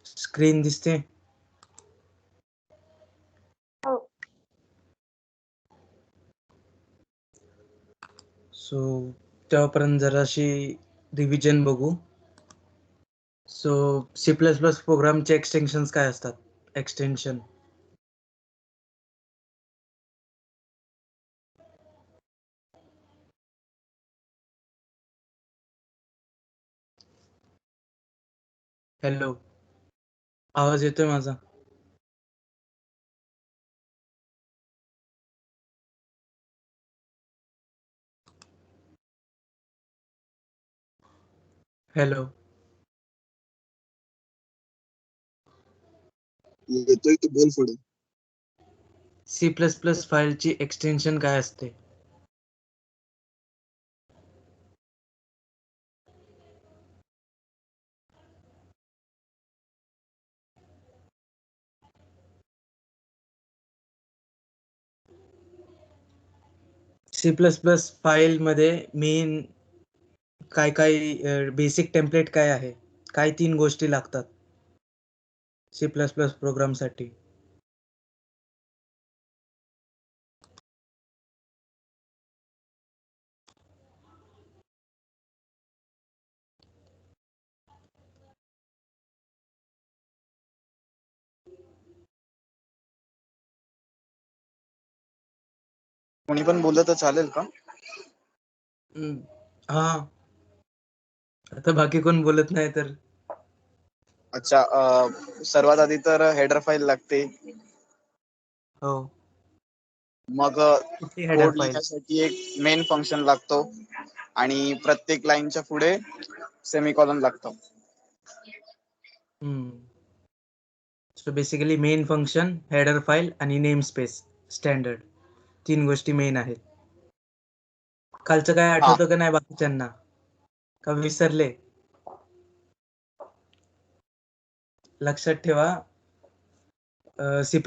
Screen दिसते? हो. So तेव्हापर्यंत जराशी रिव्हिजन बघू. सो C++ प्रोग्रामचे एक्सटेन्शन्स काय असतात? एक्सटेन्शन हॅलो, आवाज येतोय माझा? हॅलो, येतोय की, बोल पुढे. C++ फाईलची एक्सटेन्शन काय असते? C++ फाईल मध्ये मेन काय काय बेसिक टेम्पलेट काय आहे? काय 3 गोष्टी लागतात C++ प्रोग्राम साठी? कोणी पण बोललं तर चालेल का? हा, आता बाकी कोण बोलत नाही तर अच्छा, सर्वात आधी तर हेडर फाईल लागते. हो. मग कुठली हेडर कोड फाईल? लिहिण्यासाठी एक मेन फंक्शन लागतो आणि प्रत्येक लाईनच्या पुढे सेमीकॉलन लागतो. So basically main function, header file आणि नेम स्पेस स्टँडर्ड 3 गोष्टी मेन आहेत. कालचं काय आठवतं का नाही बाकीच्यांना? का विसरले? लक्षात ठेवा, C++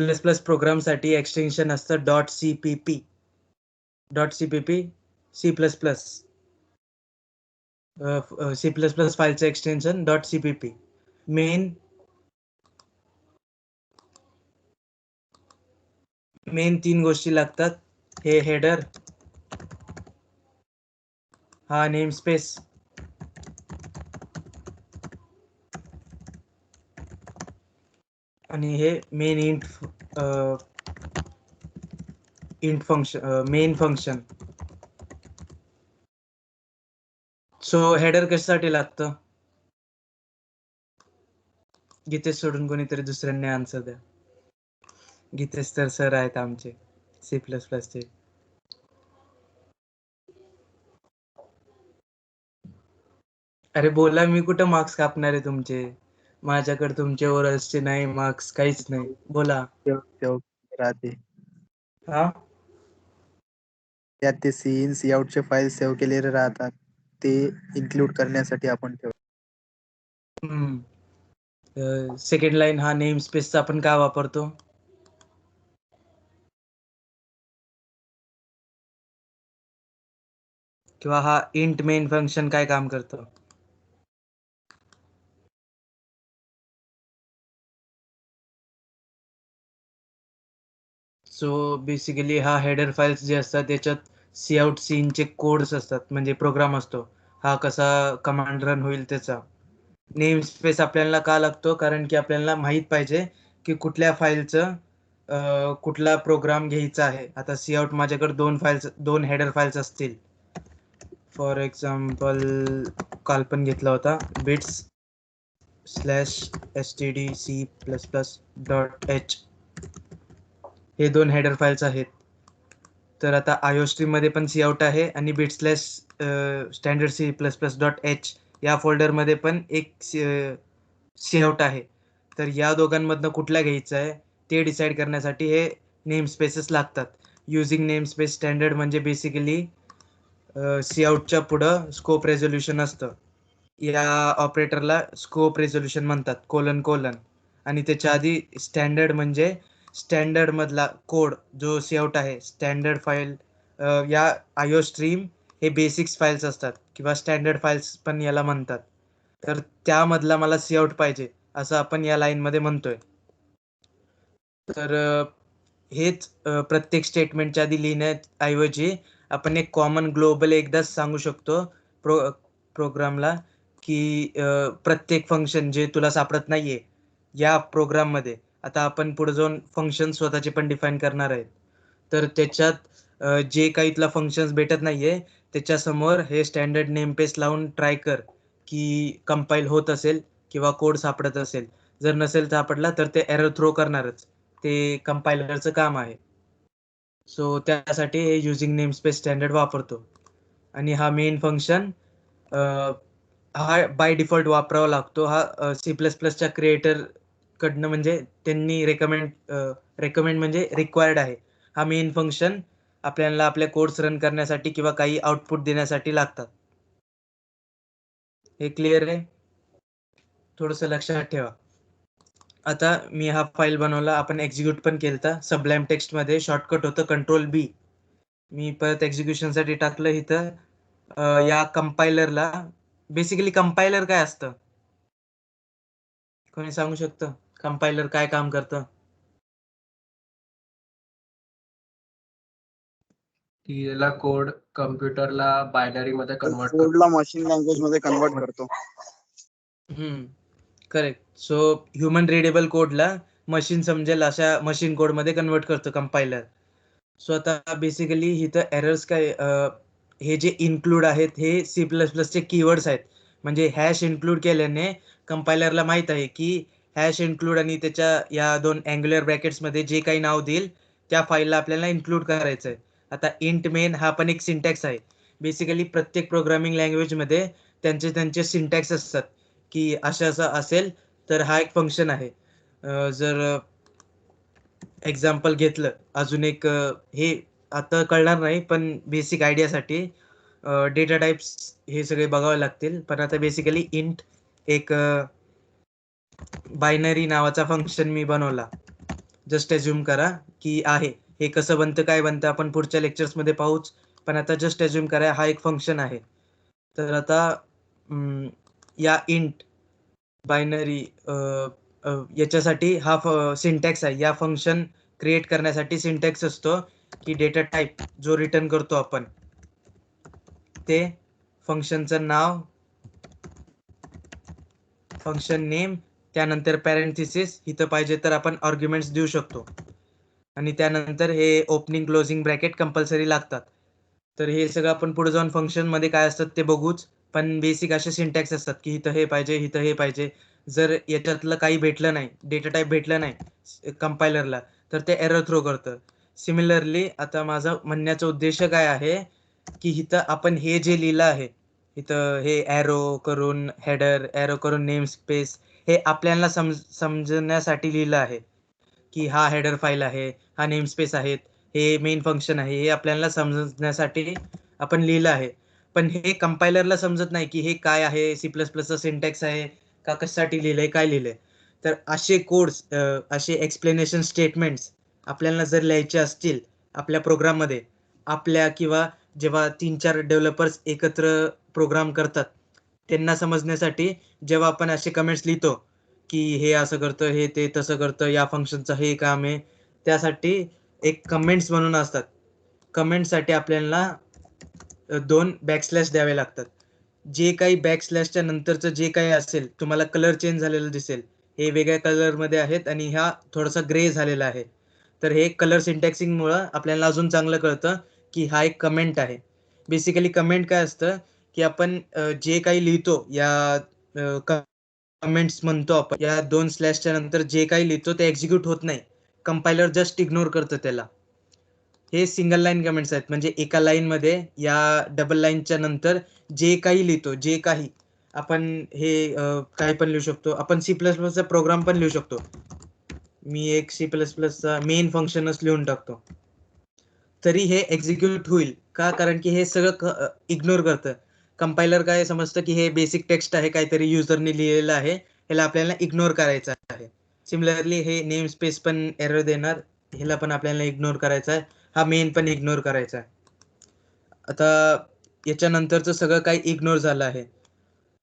प्रोग्राम साठी एक्सटेन्शन असतं .cpp. .cpp C++. C++ फाईलचं एक्सटेन्शन .cpp. मेन 3 गोष्टी लागतात. हे हेडर, हा नेम स्पेस आणि हे main int function, main function. So header कशासाठी लागतं? गीतेश सोडून कोणीतरी दुसऱ्यांनी आन्सर द्या. गीतेश तर सर आहेत आमचे C++ चे. अरे बोला, मी कुठं मार्क्स कापणार आहे तुमचे? माझ्याकडे तुमचे ओरल्सचे नाही मार्क्स, काहीच नाही. बोला. राहते हा, त्यात ते सी इन सी आउटचे फाईल सेव्ह केलेले राहतात, ते इन्क्लूड करण्यासाठी आपण ठेवतो. सेकंड लाईन हा नेम स्पेसचा आपण का वापरतो? किंवा हा इंट मेन फंक्शन काय काम करतं? सो बेसिकली हा हेडर फाइल्स जे असतात त्याच्यात सी आउट सीन चे कोड्स असतात, म्हणजे प्रोग्राम असतो हा कसा कमांड रन होईल त्याचा. नेम स्पेस आपल्याला का लागतो? कारण की आपल्याला माहित पाहिजे की कुठल्या फाईलचं कुठला प्रोग्राम घ्यायचा आहे. आता सी आउट माझ्याकडे 2 हेडर फाइल्स असतील. फॉर एक्झाम्पल काल पण घेतला होता bits/stdc++.h. हे 2 हेडर फाइल्स आहेत. तर आता आयोस्ट्रीम मध्ये पण सी आउट आहे आणि bit/standard C++.h या फोल्डर मध्ये पण एक सी आउट आहे. तर या दोघांमधनं कुठला घ्यायचा आहे ते डिसाईड करण्यासाठी हे नेम स्पेसेस लागतात. युझिंग नेम स्पेस स्टँडर्ड म्हणजे बेसिकली सी आउटच्या पुढं स्कोप रेझोल्युशन असतं. या ऑपरेटरला स्कोप रेझोल्युशन म्हणतात, कोलन. आणि त्याच्या आधी स्टँडर्ड म्हणजे स्टँडर्ड मधला कोड जो सी आउट आहे. स्टँडर्ड फाईल या आयो स्ट्रीम हे बेसिक्स फाईल्स असतात किंवा स्टँडर्ड फाईल्स पण याला म्हणतात. तर त्यामधला मला सी आउट पाहिजे. असं आपण या लाईन मध्ये म्हणतोय. तर हेच प्रत्येक स्टेटमेंटच्या आधी लिहिण्याऐवजी आपण एक कॉमन ग्लोबल एकदाच सांगू शकतो प्रोग्रामला की प्रत्येक फंक्शन जे तुला सापडत नाहीये या प्रोग्राम मध्ये, आता आपण पुढे जाऊन फंक्शन स्वतःचे पण डिफाईन करणार आहेत, तर त्याच्यात जे काही तुला फंक्शन्स भेटत नाहीये त्याच्या समोर हे स्टँडर्ड नेम पेस लावून ट्राय कर की कंपाईल होत असेल किंवा कोड सापडत असेल. जर नसेल सापडला तर ते एरर थ्रो करणारच, ते कंपायलरचं काम आहे. सो त्यासाठी हे युजिंग नेमस्पेस स्टँडर्ड वापरतो. आणि हा मेन फंक्शन हा बाय डिफॉल्ट वापरावा लागतो. हा सी प्लस प्लसच्या क्रिएटर कडनं म्हणजे त्यांनी रेकमेंड म्हणजे रिक्वायर्ड आहे. हा मेन फंक्शन आपल्याला आपल्या कोड्स रन करण्यासाठी किंवा काही आउटपुट देण्यासाठी लागतात. हे क्लिअर आहे? थोडंसं लक्षात ठेवा. आता मी हा फाईल बनवला, आपण एक्झिक्यूट पण केलता. सबलाईम टेक्स्ट मध्ये शॉर्टकट होतं Ctrl+B. मी परत एक्झिक्युशन साठी टाकलं इथं. या कंपायलरला बेसिकली कंपायलर काय असतं कोणी सांगू शकतं? कंपायलर काय काम करतं? लिहिलेला कोड कम्प्युटरला बायनरी मध्ये कन्वर्ट करतो. कोडला मशीन लँग्वेज मध्ये कन्वर्ट करतो. करेक्ट. सो ह्युमन रिडेबल कोडला मशीन समजेल अशा मशीन कोड मध्ये कन्वर्ट करतो कंपायलर. सो आता बेसिकली इथं एरर्स काय, हे जे इन्क्लूड आहेत हे सी प्लस प्लसचे कीवर्ड्स आहेत. म्हणजे हॅश इन्क्लूड केल्याने कंपायलरला माहित आहे की हॅश इन्क्लूड आणि त्याच्या या दोन अँग्युलर ब्रॅकेट्स मध्ये जे काही नाव देईल त्या फाईलला आपल्याला इन्क्लूड करायचं आहे. आता इंट मेन हा पण एक सिंटॅक्स आहे. बेसिकली प्रत्येक प्रोग्रामिंग लँग्वेज मध्ये त्यांचे सिंटॅक्स असतात की असं असेल तर हा एक फंक्शन आहे. जर एक्झाम्पल घेतलं अजून एक, हे आता कळणार नाही पण बेसिक आयडियासाठी डेटा टाइप्स हे सगळे बघावे लागतील. पण आता बेसिकली इंट एक बायनरी नावाचा फंक्शन मी बनवला. जस्ट अज्युम करा की आहे. हे कसं बनतं काय बनतं आपण पुढच्या लेक्चर्स मध्ये पाहूच, पण आता जस्ट अज्युम करा हा एक फंक्शन आहे. तर आता या इंट बायनरी याच्यासाठी हा सिंटॅक्स आहे. या फंक्शन क्रिएट करण्यासाठी सिंटॅक्स असतो की डेटा टाइप जो रिटर्न करतो आपण ते फंक्शनचं नाव, फंक्शन नेम, त्यानंतर पॅरेंथिसिस, इथं पाहिजे तर आपण आर्ग्युमेंट्स देऊ शकतो आणि त्यानंतर हे ओपनिंग क्लोजिंग ब्रॅकेट कंपल्सरी लागतात. तर हे सगळं आपण पुढे जाऊन फंक्शन मध्ये काय असतात ते बघूच, पण बेसिक असे सिंटॅक्स असतात की इथं हे पाहिजे, इथं हे पाहिजे. जर याच्यातलं काही भेटलं नाही, डेटा टाइप भेटलं नाही कंपायलरला, तर ते एरर थ्रो करतं. सिमिलरली आता माझा म्हणण्याचा उद्देश काय आहे की इथं आपण हे जे लिहिलं आहे, इथं हे एरो करून हेडर, एरो करून नेम स्पेस, हे आपल्याला समजण्यासाठी लिहिलं आहे की हा हेडर फाईल आहे, हा नेम स्पेस आहेत, हे मेन फंक्शन आहे, हे आपल्याला समजण्यासाठी आपण लिहिलं आहे. पण हे कंपायलरला समजत नाही की हे काय आहे, सी प्लस प्लसचा सिंटॅक्स आहे का, कशासाठी लिहिलंय, काय लिहिलंय. तर असे कोड्स, असे एक्सप्लेनेशन स्टेटमेंट्स आपल्याला जर लिहायचे असतील आपल्या प्रोग्राममध्ये, आपल्या किंवा जेव्हा 3-4 डेव्हलपर्स एकत्र प्रोग्राम करतात त्यांना समजण्यासाठी, जेव्हा आपण असे कमेंट्स लिहितो की हे असं करतं, हे ते तसं करतं, या फंक्शनचं हे काम आहे, त्यासाठी एक कमेंट्स म्हणून असतात. कमेंटसाठी आपल्याला 2 बॅकस्लॅश द्यावे लागतात. जे काही बॅकस्लॅशच्या नंतरचं जे काही असेल, तुम्हाला कलर चेंज झालेला दिसेल, हे वेगळ्या कलर मध्ये आहेत आणि हा थोडासा ग्रे झालेला आहे. तर हे कलर सिंटॅक्सिंग मुळे आपल्याला अजून चांगलं कळतं की हा एक कमेंट आहे. बेसिकली कमेंट काय असतं की आपण जे काही लिहितो या कमेंट्स म्हणतो आपण, या 2 स्लॅशच्या नंतर जे काही लिहितो ते एक्झिक्यूट होत नाही, कंपायलर जस्ट इग्नोर करतं त्याला. हे सिंगल लाईन कमेंट्स आहेत. म्हणजे एका लाईन मध्ये या डबल लाईनच्या नंतर जे काही लिहितो, जे काही आपण हे काय पण लिहू शकतो. आपण सी प्लस प्लसचा प्रोग्राम पण लिहू शकतो. मी एक सी प्लस प्लसचा मेन फंक्शनच लिहून टाकतो, तरी हे एक्झिक्यूट होईल का, कारण की हे सगळं इग्नोर करतं. कंपायलर काय समजतं की हे बेसिक टेक्स्ट आहे, काहीतरी युजरने लिहिलेलं आहे, ह्याला आपल्याला इग्नोर करायचं आहे. सिमिलरली हे नेम स्पेस पण एरर देणार, ह्याला पण आपल्याला इग्नोर करायचं आहे. हा मेन पण इग्नोर करायचा आहे. आता याच्यानंतरचं सगळं काही इग्नोर झालं आहे,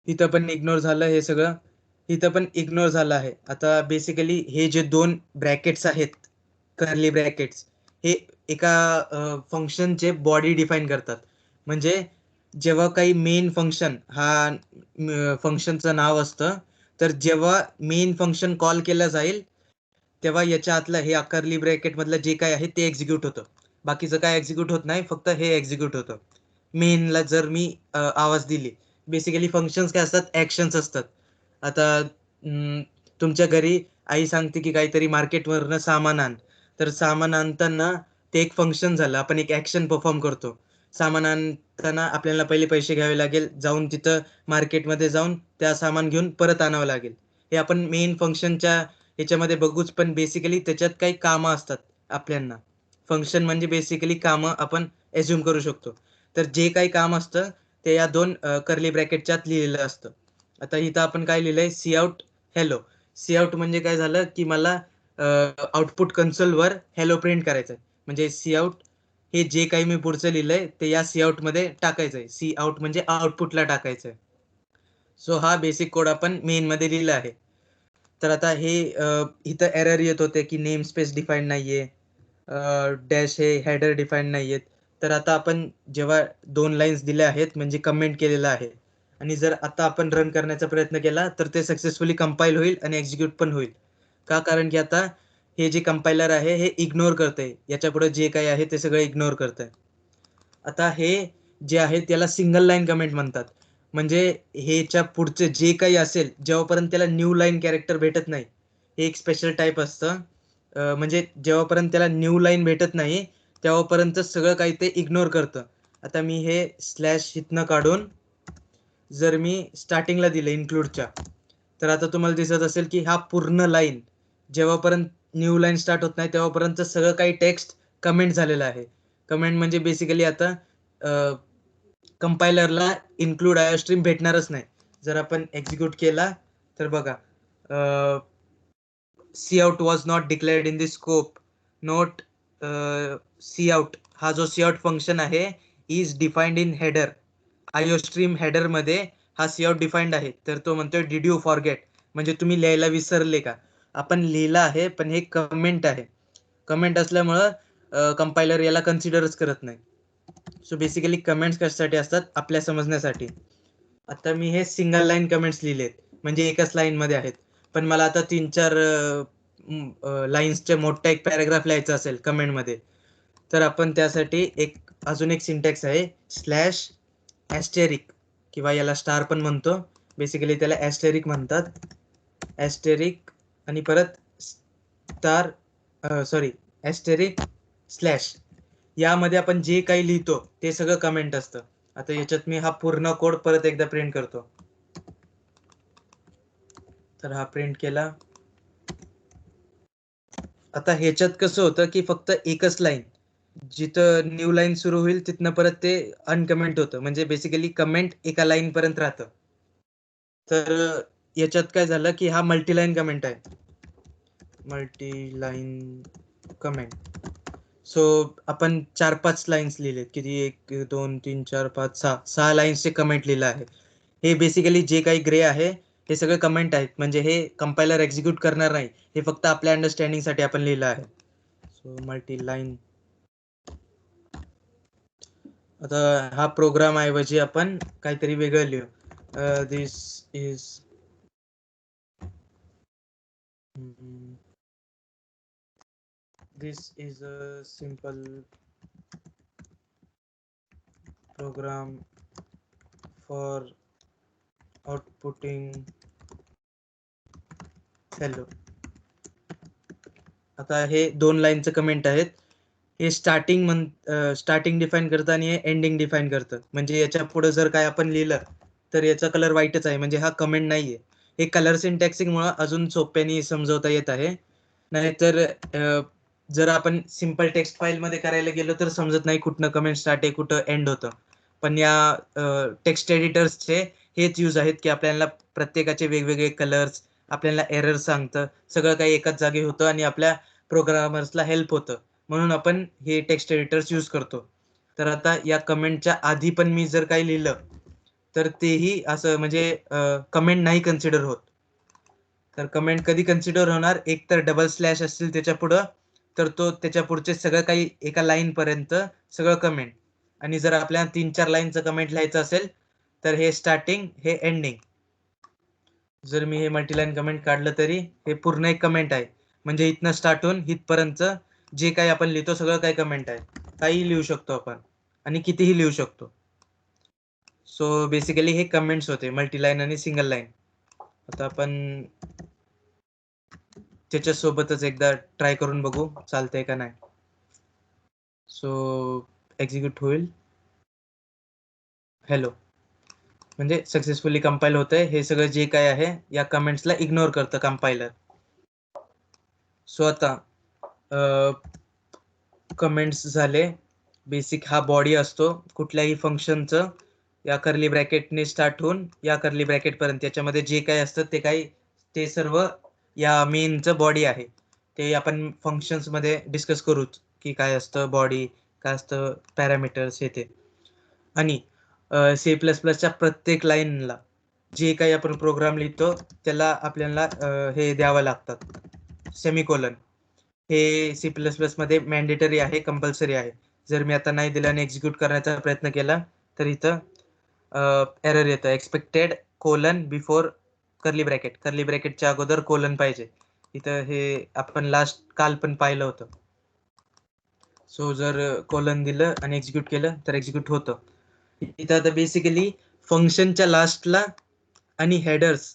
इथं पण इग्नोर झालं हे सगळं. इथं पण इग्नोर झालं आहे. आता बेसिकली हे जे 2 ब्रॅकेट्स आहेत, कर्ली ब्रॅकेट्स, हे एका फंक्शनचे बॉडी डिफाईन करतात. म्हणजे जेव्हा काही मेन फंक्शन हा फंक्शनचं नाव असतं, तर जेव्हा मेन फंक्शन कॉल केलं जाईल, तेव्हा याच्या आतलं हे कर्ली ब्रॅकेट मधलं जे काय आहे ते एक्झिक्यूट होतं. बाकीचं काय एक्झिक्यूट होत नाही, फक्त हे एक्झिक्यूट होतं. मेनला जर मी आवाज दिली. बेसिकली फंक्शन्स काय असतात, ऍक्शन्स असतात. आता तुमच्या घरी आई सांगते की काहीतरी मार्केटवरनं सामान आण. तर सामान आणताना ते एक फंक्शन झालं. आपण एक ऍक्शन परफॉर्म करतो. सामान आणताना आपल्याला पहिले पैसे घ्यावे लागेल. जाऊन तिथं मार्केटमध्ये जाऊन त्या सामान घेऊन परत आणावं लागेल. हे आपण मेन फंक्शनच्या ह्याच्यामध्ये बघूच, पण बेसिकली त्याच्यात काही कामं असतात आपल्याला. फंक्शन म्हणजे बेसिकली कामं आपण एज्युम करू शकतो. तर जे काही काम असतं ते या 2 कर्ली ब्रॅकेटच्यात लिहिलेलं असतं. आता इथं आपण काय लिहिलंय, C out hello. C out म्हणजे काय झालं, की मला आउटपुट कन्सोलवर हॅलो प्रिंट करायचंय. म्हणजे सी आउट हे जे काही मी पुढचं लिहिलंय ते या सी आउट मध्ये टाकायचंय. सी आउट म्हणजे आउटपुटला टाकायचंय. सो हा बेसिक कोड आपण मेन मध्ये लिहिला आहे. तर आता हे इथं एरर येत होते की नेम स्पेस डिफाईन नाहीये, डॅश हे हेडर डिफाईन नाहीयेत. तर आता आपण जेव्हा 2 लाईन्स दिल्या आहेत म्हणजे कमेंट केलेलं आहे आणि जर आता आपण रन करण्याचा प्रयत्न केला तर ते सक्सेसफुली कंपाईल होईल आणि एक्झिक्यूट पण होईल. का? कारण की आता हे जे कंपायलर आहे हे इग्नोर करतंय. याच्यापुढे जे काही आहे ते सगळं इग्नोर करतंय. आता हे जे आहे त्याला सिंगल लाईन कमेंट म्हणतात. म्हणजे ह्याच्या पुढचे जे काही असेल, जेव्हापर्यंत त्याला न्यू लाईन कॅरेक्टर भेटत नाही, हे एक स्पेशल टाइप असतं. म्हणजे जेव्हापर्यंत त्याला न्यू लाईन भेटत नाही, तेव्हापर्यंत सगळं काही ते इग्नोर करतं. आता मी हे स्लॅश इथनं काढून जर मी स्टार्टिंगला दिलं इन्क्लूडच्या, तर आता तुम्हाला दिसत असेल की हा पूर्ण लाईन जेव्हापर्यंत न्यू लाईन स्टार्ट होत नाही तेव्हापर्यंत सगळं काही टेक्स्ट कमेंट झालेलं आहे. कमेंट म्हणजे बेसिकली आता कंपायलरला इन्क्लूड आयोस्ट्रीम भेटणारच नाही. जर आपण एक्झिक्यूट केला तर बघा, C out was not declared in the scope. Note C out हा जो सी आउट फंक्शन आहे is defined in header. Iostream header मध्ये हा सी आउट डिफाइंड आहे. तर तो म्हणतोय डिड यू फॉरगेट, म्हणजे तुम्ही लिहायला विसरले का? आपण लिहिलं आहे पण हे कमेंट आहे. कमेंट असल्यामुळं कंपायलर याला कन्सिडरच करत नाही. सो बेसिकली कमेंट्स कशासाठी असतात, आपल्या समजण्यासाठी. आता मी हे सिंगल लाईन कमेंट्स लिहिलेत म्हणजे एकाच लाईन मध्ये आहेत. पण मला आता 3-4 लाईन्सचे मोठा एक पॅराग्राफ लिहायचा असेल कमेंट मध्ये, तर आपण त्यासाठी अजून एक सिंटॅक्स आहे, स्लॅश ॲस्टेरिक किंवा याला स्टार पण म्हणतो. बेसिकली त्याला ॲस्टेरिक म्हणतात. ॲस्टेरिक आणि परत स्टार, सॉरी, ॲस्टेरिक स्लॅश. यामध्ये आपण जे काही लिहितो ते सगळं कमेंट असतं. आता याच्यात मी हा पूर्ण कोड परत एकदा प्रिंट करतो. तर हा प्रिंट केला. आता ह्याच्यात कसं होतं की फक्त एकच लाईन, जिथं न्यू लाईन सुरू होईल तिथनं परत ते अनकमेंट होतं. म्हणजे बेसिकली कमेंट एका लाईन पर्यंत राहतं. तर याच्यात काय झालं की हा मल्टीलाईन कमेंट आहे. मल्टीलाईन कमेंट. सो आपण 4-5 लाईन्स लिहिलेत. किती? 1, 2, 3, 4, 5, 6 लाईन्सचे कमेंट लिहिलं आहे. हे बेसिकली जे काही ग्रे आहे हे सगळे कमेंट आहेत. म्हणजे हे कंपायलर एक्झिक्यूट करणार नाही. हे फक्त आपल्या अंडरस्टँडिंग साठी आपण लिहिलं आहे. So multi line. आता हा प्रोग्राम ऐवजी आपण काहीतरी वेगळं लिहू. This is a simple program for outputting hello. आता हे 2 लाईनचं कमेंट आहेत. हे स्टार्टिंग डिफाईन करतं आणि हे एंडिंग डिफाईन करतं. म्हणजे याच्या पुढे जर काय आपण लिहिलं तर याचा कलर व्हाईटच आहे, म्हणजे हा कमेंट नाहीये. हे कलर सिंटॅक्सिंग मुळे अजून सोप्याने समजवता येत आहे. नाहीतर जर आपण सिंपल टेक्स्ट फाईल मध्ये करायला गेलो तर समजत नाही कुठनं कमेंट स्टार्ट आहे कुठं एंड होतं. पण या टेक्स्ट एडिटर्सचे हेच यूज आहेत की आपल्याला प्रत्येकाचे वेगवेगळे कलर्स, आपल्याला एरर सांगतं, सगळं काही एकाच जागी होतं आणि आपल्या प्रोग्रामर्सला हेल्प होतं. म्हणून आपण हे टेक्स्ट एडिटर्स यूज करतो. तर आता या कमेंटच्या आधी पण मी जर काही लिहिलं तर तेही असं म्हणजे कमेंट नाही कन्सिडर होत. तर कमेंट कधी कन्सिडर होणार, एक तर डबल स्लॅश असतील त्याच्या पुढं, तर तो त्याच्या पुढचे सगळं काही एका लाईन पर्यंत सगळं कमेंट. आणि जर आपल्याला 3-4 लाईनचं कमेंट लिहायचं असेल तर हे स्टार्टिंग, हे एंडिंग. जर मी हे मल्टीलाईन कमेंट काढलं तरी हे पूर्ण एक कमेंट आहे. म्हणजे इथनं स्टार्ट होऊन इथपर्यंत जे काही आपण लिहितो सगळं काही कमेंट आहे. काही लिहू शकतो आपण आणि कितीही लिहू शकतो. सो बेसिकली हे कमेंट्स होते मल्टीलाईन आणि सिंगल लाईन. आता आपण त्याच्या सोबतच एकदा ट्राय करून बघू चालतंय का नाही. सो एक्झिक्यूट होईल. हॅलो, म्हणजे सक्सेसफुली कंपाईल होतंय. हे सगळं जे काय आहे या कमेंट्सला इग्नोर करतं कंपायलर. सो आता कमेंट्स झाले. बेसिक हा बॉडी असतो कुठल्याही फंक्शनचं, या कर्ली ब्रॅकेटने स्टार्ट होऊन या कर्ली ब्रॅकेट पर्यंत याच्यामध्ये जे काय असतं ते सर्व या मेनचं बॉडी आहे. ते आपण फंक्शन्स मध्ये डिस्कस करूच की काय असतं बॉडी, काय असतं पॅरामीटर्स हे ते. आणि C++च्या प्रत्येक लाईनला जे काही आपण प्रोग्राम लिहितो त्याला आपल्याला हे द्यावं लागतात सेमिकोलन. हे C++ मध्ये मॅन्डेटरी आहे, कंपल्सरी आहे. जर मी आता नाही दिलं आणि एक्झिक्यूट करण्याचा प्रयत्न केला तर इथं एरर येतं, expected colon before curly bracket. Curly ब्रॅकेटच्या अगोदर कोलन पाहिजे. इथं हे आपण लास्ट काल पण पाहिलं होतं. सो जर कोलन दिलं आणि एक्झिक्यूट केलं तर एक्झिक्यूट होतं. इथं आता बेसिकली फंक्शनच्या लास्टला आणि हेडर्स,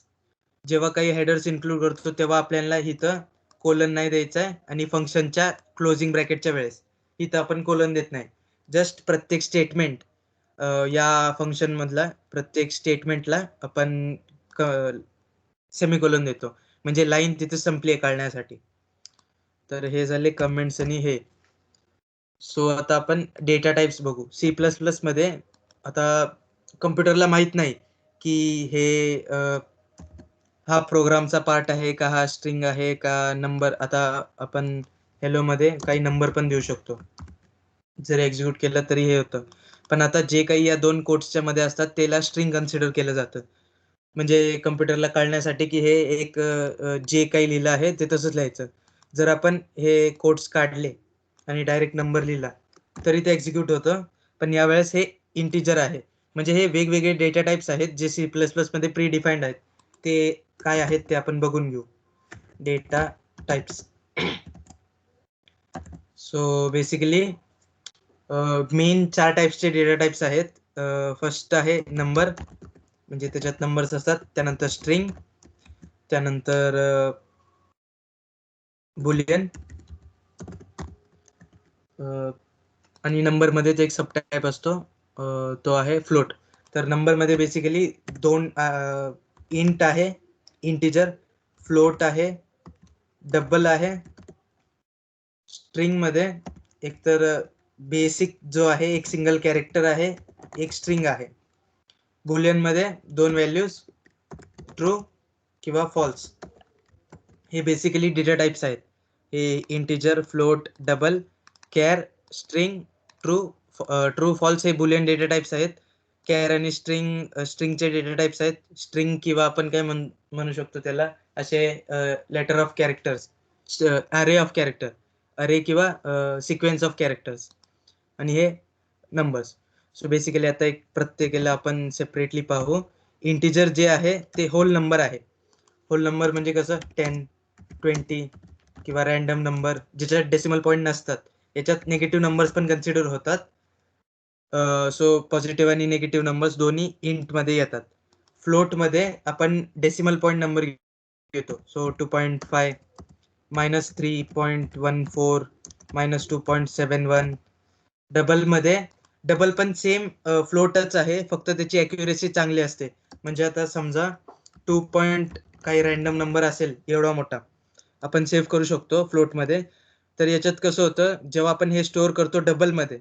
जेव्हा काही हेडर्स इन्क्लूड करतो तेव्हा आपल्याला इथं कोलन नाही द्यायचा आहे. आणि फंक्शनच्या क्लोजिंग ब्रॅकेटच्या वेळेस इथं आपण कोलन देत नाही. जस्ट प्रत्येक स्टेटमेंट या फंक्शन मधला प्रत्येक स्टेटमेंटला आपण सेमिकोलन देतो, म्हणजे लाईन तिथे संपली काढण्यासाठी. तर हे झाले कमेंट्स आणि हे. सो आता आपण डेटा टाइप्स बघू. C++ मध्ये आता कम्प्युटरला माहित नाही की हे हा प्रोग्रामचा पार्ट आहे का, हा स्ट्रिंग आहे का नंबर. आता आपण हेलो मध्ये काही नंबर पण देऊ शकतो. जर एक्झिक्यूट केलं तरी हे होतं. पण आता जे काही या दोन कोट्सच्या मध्ये असतात त्याला स्ट्रिंग कन्सिडर केलं जातं. म्हणजे कम्प्युटरला कळण्यासाठी की हे एक जे काही लिहिलं आहे ते तसंच लिहायचं. जर आपण हे कोट्स काढले आणि डायरेक्ट नंबर लिहिला तरी ते एक्झिक्यूट होतं. पण यावेळेस हे इंटिजर आहे. म्हणजे हे वेगवेगळे डेटा टाइप्स आहेत जे C++ मध्ये प्री डिफाईन्ड आहेत. ते काय आहेत ते आपण बघून घेऊ. Data types. So basically main 4 टाइप्सचे डेटा टाइप्स आहेत. फर्स्ट आहे नंबर, म्हणजे त्याच्यात नंबर्स असतात. त्यानंतर स्ट्रिंग, त्यानंतर बुलियन, आणि नंबर मध्येच एक सब टाइप असतो तो आहे फ्लोट. तर नंबर मध्ये बेसिकली दोन इंट आहे, इंटिजर, फ्लोट आहे, डबल आहे. स्ट्रिंग मध्ये एकतर बेसिक जो आहे एक सिंगल कॅरेक्टर आहे, एक स्ट्रिंग आहे. बुलियन मध्ये दोन व्हॅल्यूज, ट्रू किंवा फॉल्स. हे बेसिकली डेटा टाइप्स आहेत. हे integer, float, double, char, string, true false हे बुलियन डेटा टाइप्स आहेत. कॅर आणि स्ट्रिंगचे डेटा टाइप्स आहेत. स्ट्रिंग किंवा आपण काय म्हणू शकतो त्याला असे लेटर ऑफ कॅरेक्टर्स, अरे ऑफ कॅरेक्टर, अरे किंवा सिक्वेन्स ऑफ कॅरेक्टर्स. आणि हे नंबर्स. सो बेसिकली आता एक प्रत्येकाला आपण सेपरेटली पाहू. इंटिजर जे आहे ते होल नंबर आहे. होल नंबर म्हणजे कसं 10, 20 किंवा रॅन्डम नंबर ज्याच्यात डेसिमल पॉईंट नसतात. याच्यात निगेटिव्ह नंबर्स पण कन्सिडर होतात. सो पॉझिटिव्ह आणि निगेटिव्ह नंबर्स दोन्ही इंट मध्ये येतात. फ्लोट मध्ये आपण डेसिमल पॉईंट नंबर घेतो. सो 2.5, -3.14, -2.71. डबल मध्ये डबल पण सेम फ्लोटच आहे, फक्त त्याची अॅक्युरेसी चांगली असते. म्हणजे आता समजा 2 पॉईंट काही रॅन्डम नंबर असेल एवढा मोठा, आपण सेव्ह करू शकतो फ्लोट मध्ये. तर याच्यात कसं होतं, जेव्हा आपण हे स्टोअर करतो डबल मध्ये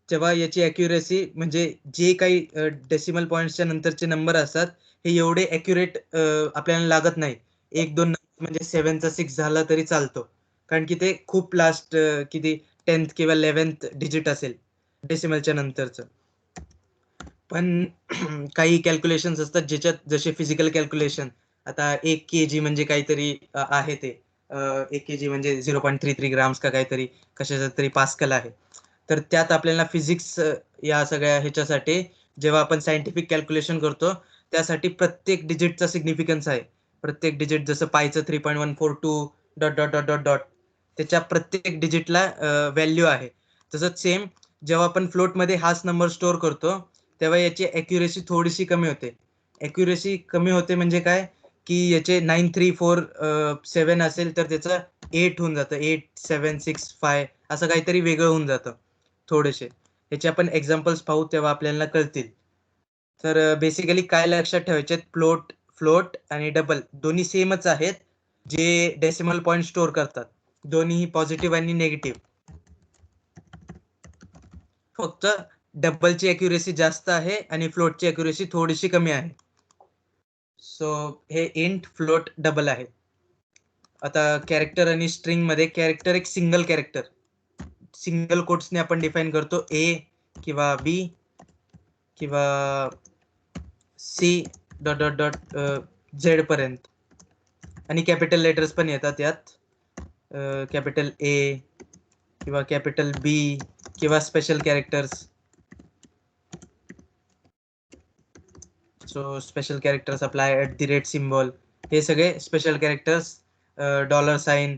तेव्हा याची अॅक्युरेसी म्हणजे जे काही डेसिमल पॉईंटच्या नंतरचे नंबर असतात हे एवढे अॅक्युरेट आपल्याला लागत नाही. 1-2 म्हणजे 7चा 6 झाला तरी चालतो, कारण की ते खूप लास्ट किती 10th किंवा 11th डिजिट असेल डेसिमलच्या नंतरचं. पण काही कॅल्क्युलेशन्स असतात ज्याच्यात, जसे फिजिकल कॅल्क्युलेशन, आता 1 kg म्हणजे काहीतरी आहे ते 1 kg म्हणजे 0.33 ग्राम्स का काहीतरी कशाचा तरी पास्कल आहे. तर त्यात आपल्याला फिजिक्स या सगळ्या ह्याच्यासाठी जेव्हा आपण सायंटिफिक कॅल्क्युलेशन करतो त्यासाठी प्रत्येक डिजिटचा सिग्निफिकन्स आहे. प्रत्येक डिजिट जसं पायचं 3.142 dot dot dot dot dot त्याच्या प्रत्येक डिजिटला व्हॅल्यू आहे. तसंच सेम जेव्हा आपण फ्लोटमध्ये हाच नंबर स्टोअर करतो तेव्हा याची ॲक्युरेसी थोडीशी कमी होते. ॲक्युरेसी कमी होते म्हणजे काय की याचे 9347 असेल तर त्याचं 8 होऊन जातं 8765 असं काहीतरी वेगळं होऊन जातं थोडेसे. याचे आपण एक्झाम्पल्स पाहू तेव्हा आपल्याला कळतील. तर बेसिकली काय लक्षात ठेवायचे फ्लोट फ्लोट आणि डबल दोन्ही सेमच आहेत जे डेसिमल पॉईंट स्टोअर करतात. दोन्ही पॉझिटिव्ह आणि निगेटिव्ह. फक्त डबलची अॅक्युरेसी जास्त आहे आणि फ्लोटची अॅक्युरेसी थोडीशी कमी आहे. सो हे इंट फ्लोट डबल आहे. आता कॅरेक्टर आणि स्ट्रिंग मध्ये कॅरेक्टर एक सिंगल कॅरेक्टर सिंगल कोट्सने आपण डिफाइन करतो ए किंवा बी किंवा C dot dot dot Z पर्यंत आणि कॅपिटल लेटर्स पण येतात यात कॅपिटल ए किंवा कॅपिटल बी किंवा special characters. So special characters apply @ symbol हे सगळे स्पेशल कॅरेक्टर्स $साइन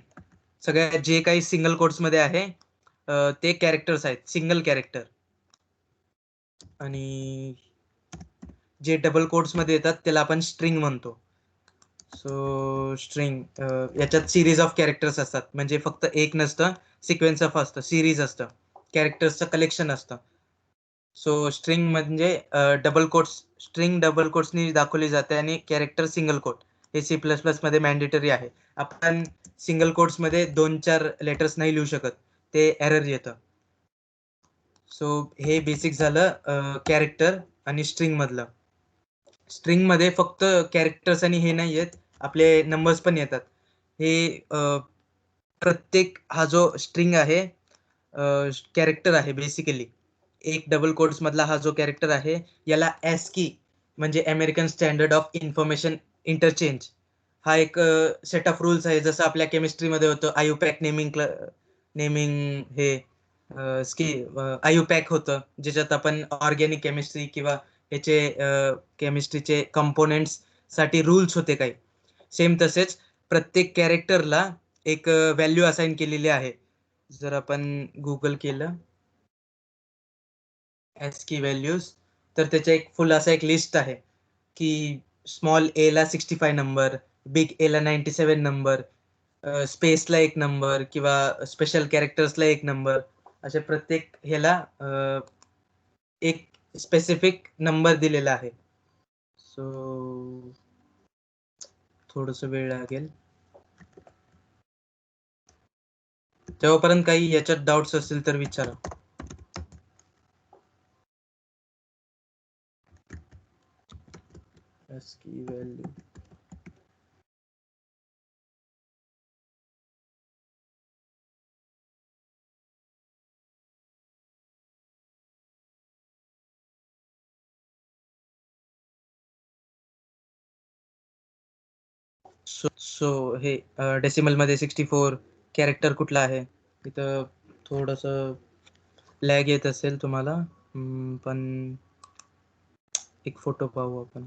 सगळ्या जे काही सिंगल कोट्स मध्ये आहे ते कॅरेक्टर्स आहेत सिंगल कॅरेक्टर. आणि जे डबल कोट्स मध्ये येतात त्याला आपण स्ट्रिंग म्हणतो. सो स्ट्रिंग याच्यात सिरीज ऑफ कॅरेक्टर्स असतात म्हणजे फक्त एक नसतं सिक्वेन्स ऑफ असतं सिरीज असतं कॅरेक्टर्सचं कलेक्शन असतं. सो स्ट्रिंग म्हणजे डबल कोट्स स्ट्रिंग डबल कोट्सनी दाखवली जाते आणि कॅरेक्टर सिंगल कोट हे C++ मध्ये मॅन्डेटरी आहे. आपण सिंगल कोट्स मध्ये 2-4 लेटर्स नाही लिहू शकत ते एरर येतं. सो हे बेसिक झालं कॅरेक्टर आणि स्ट्रिंग मधलं. स्ट्रिंग मध्ये फक्त कॅरेक्टर्स आणि हे नाही आहेत आपले नंबर्स पण येतात. हे प्रत्येक हा जो स्ट्रिंग आहे कॅरेक्टर आहे बेसिकली एक डबल कोट्स मधला हा जो कॅरेक्टर आहे याला ASCII म्हणजे American standard of information interchange हा एक सेट ऑफ रूल्स आहे जसं आपल्या केमिस्ट्रीमध्ये होतं IUPAC नेमिंग हे IUPAC होतं ज्याच्यात आपण ऑर्गॅनिक केमिस्ट्री किंवा याचे केमिस्ट्रीचे कंपोनेंट्स साठी रूल्स होते काही. सेम तसेच प्रत्येक कॅरेक्टरला एक व्हॅल्यू असाइन केलेली आहे. जर आपण गुगल केलं ASCII व्हॅल्यूज तर त्याच्या एक फुल असा एक लिस्ट आहे की स्मॉल ए ला 65 नंबर बिग ए ला 97 नंबर स्पेसला एक नंबर किंवा स्पेशल कॅरेक्टर्सला एक नंबर असे प्रत्येक ह्याला एक स्पेसिफिक नंबर दिलेला आहे. सो थोडस वेळ लागेल तेव्हापर्यंत काही याच्यात डाऊट्स असतील तर विचारा. ASCII व्हॅल्यू सो हे डेसिमल मध्ये 64 कॅरेक्टर कुठला आहे इथं थोडस लॅग येत असेल तुम्हाला पण एक फोटो पाहू आपण.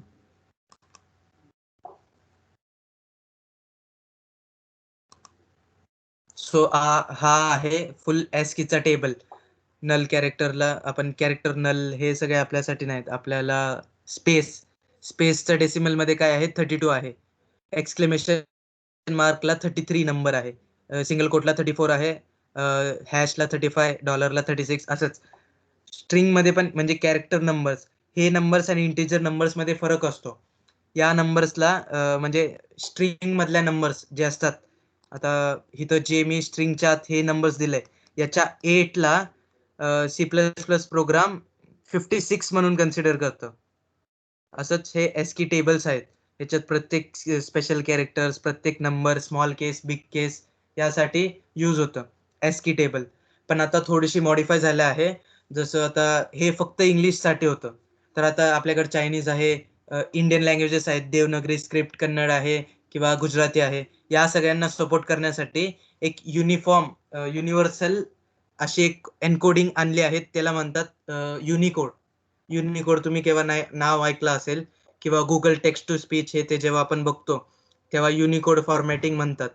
सो हा आहे फुल ASCIIचा टेबल. नल कॅरेक्टरला आपण कॅरेक्टर नल हे सगळे आपल्यासाठी नाहीत आपल्याला स्पेसचा डेसिमल मध्ये काय आहे 32 आहे. एक्सक्लेमेशन मार्कला 33 नंबर आहे सिंगल कोटला 34 आहे हॅशला 35 डॉलरला 36 असंच. स्ट्रिंग मध्ये पण म्हणजे कॅरेक्टर नंबर्स हे नंबर्स आणि इंटिजर नंबर्स मध्ये फरक असतो. या नंबर्सला म्हणजे स्ट्रिंग मधल्या नंबर्स जे असतात आता इथं जे मी स्ट्रिंगच्या आत हे नंबर्स दिले याच्या 8 ला C++ प्रोग्राम 56 म्हणून कन्सिडर करतं. असंच हे ASCII टेबल्स आहेत याच्यात प्रत्येक स्पेशल कॅरेक्टर्स प्रत्येक नंबर स्मॉल केस बिग केस यासाठी यूज होतं ASCII टेबल. पण आता थोडीशी मॉडिफाय झालं आहे जसं आता हे फक्त इंग्लिश साठी होतं तर आता आपल्याकडे चायनीज आहे इंडियन लँग्वेजेस आहेत, देवनागरी स्क्रिप्ट कन्नड आहे किंवा गुजराती आहे, या सगळ्यांना सपोर्ट करण्यासाठी एक युनिफॉर्म युनिव्हर्सल अशी एक एन्कोडिंग आणली आहे, त्याला म्हणतात युनिकोड. युनिकोड तुम्ही केव्हा नाव ऐकलं असेल किंवा गुगल टेक्स्ट टू स्पीच हे ते जेव्हा आपण बघतो तेव्हा युनिकोड फॉर्मॅटिंग म्हणतात.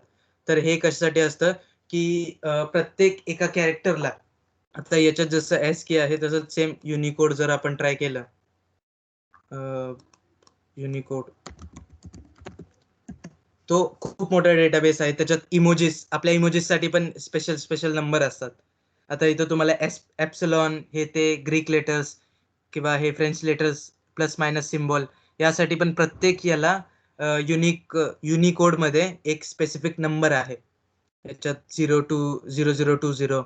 तर हे कशासाठी असतं की प्रत्येक एका कॅरेक्टरला, आता याच्यात जसं एस की आहे तसंच सेम युनिकोड जर आपण ट्राय केलं, युनिकोड तो खूप मोठा डेटाबेस आहे. त्याच्यात इमोजीस, आपल्या इमोजीस साठी पण स्पेशल नंबर असतात. आता इथं तुम्हाला एप्सिलॉन हे ते ग्रीक लेटर्स किंवा हे French letters plus minus symbol यासाठी पण प्रत्येक याला युनिकोड मध्ये एक स्पेसिफिक नंबर आहे. याच्यात 0 to 0020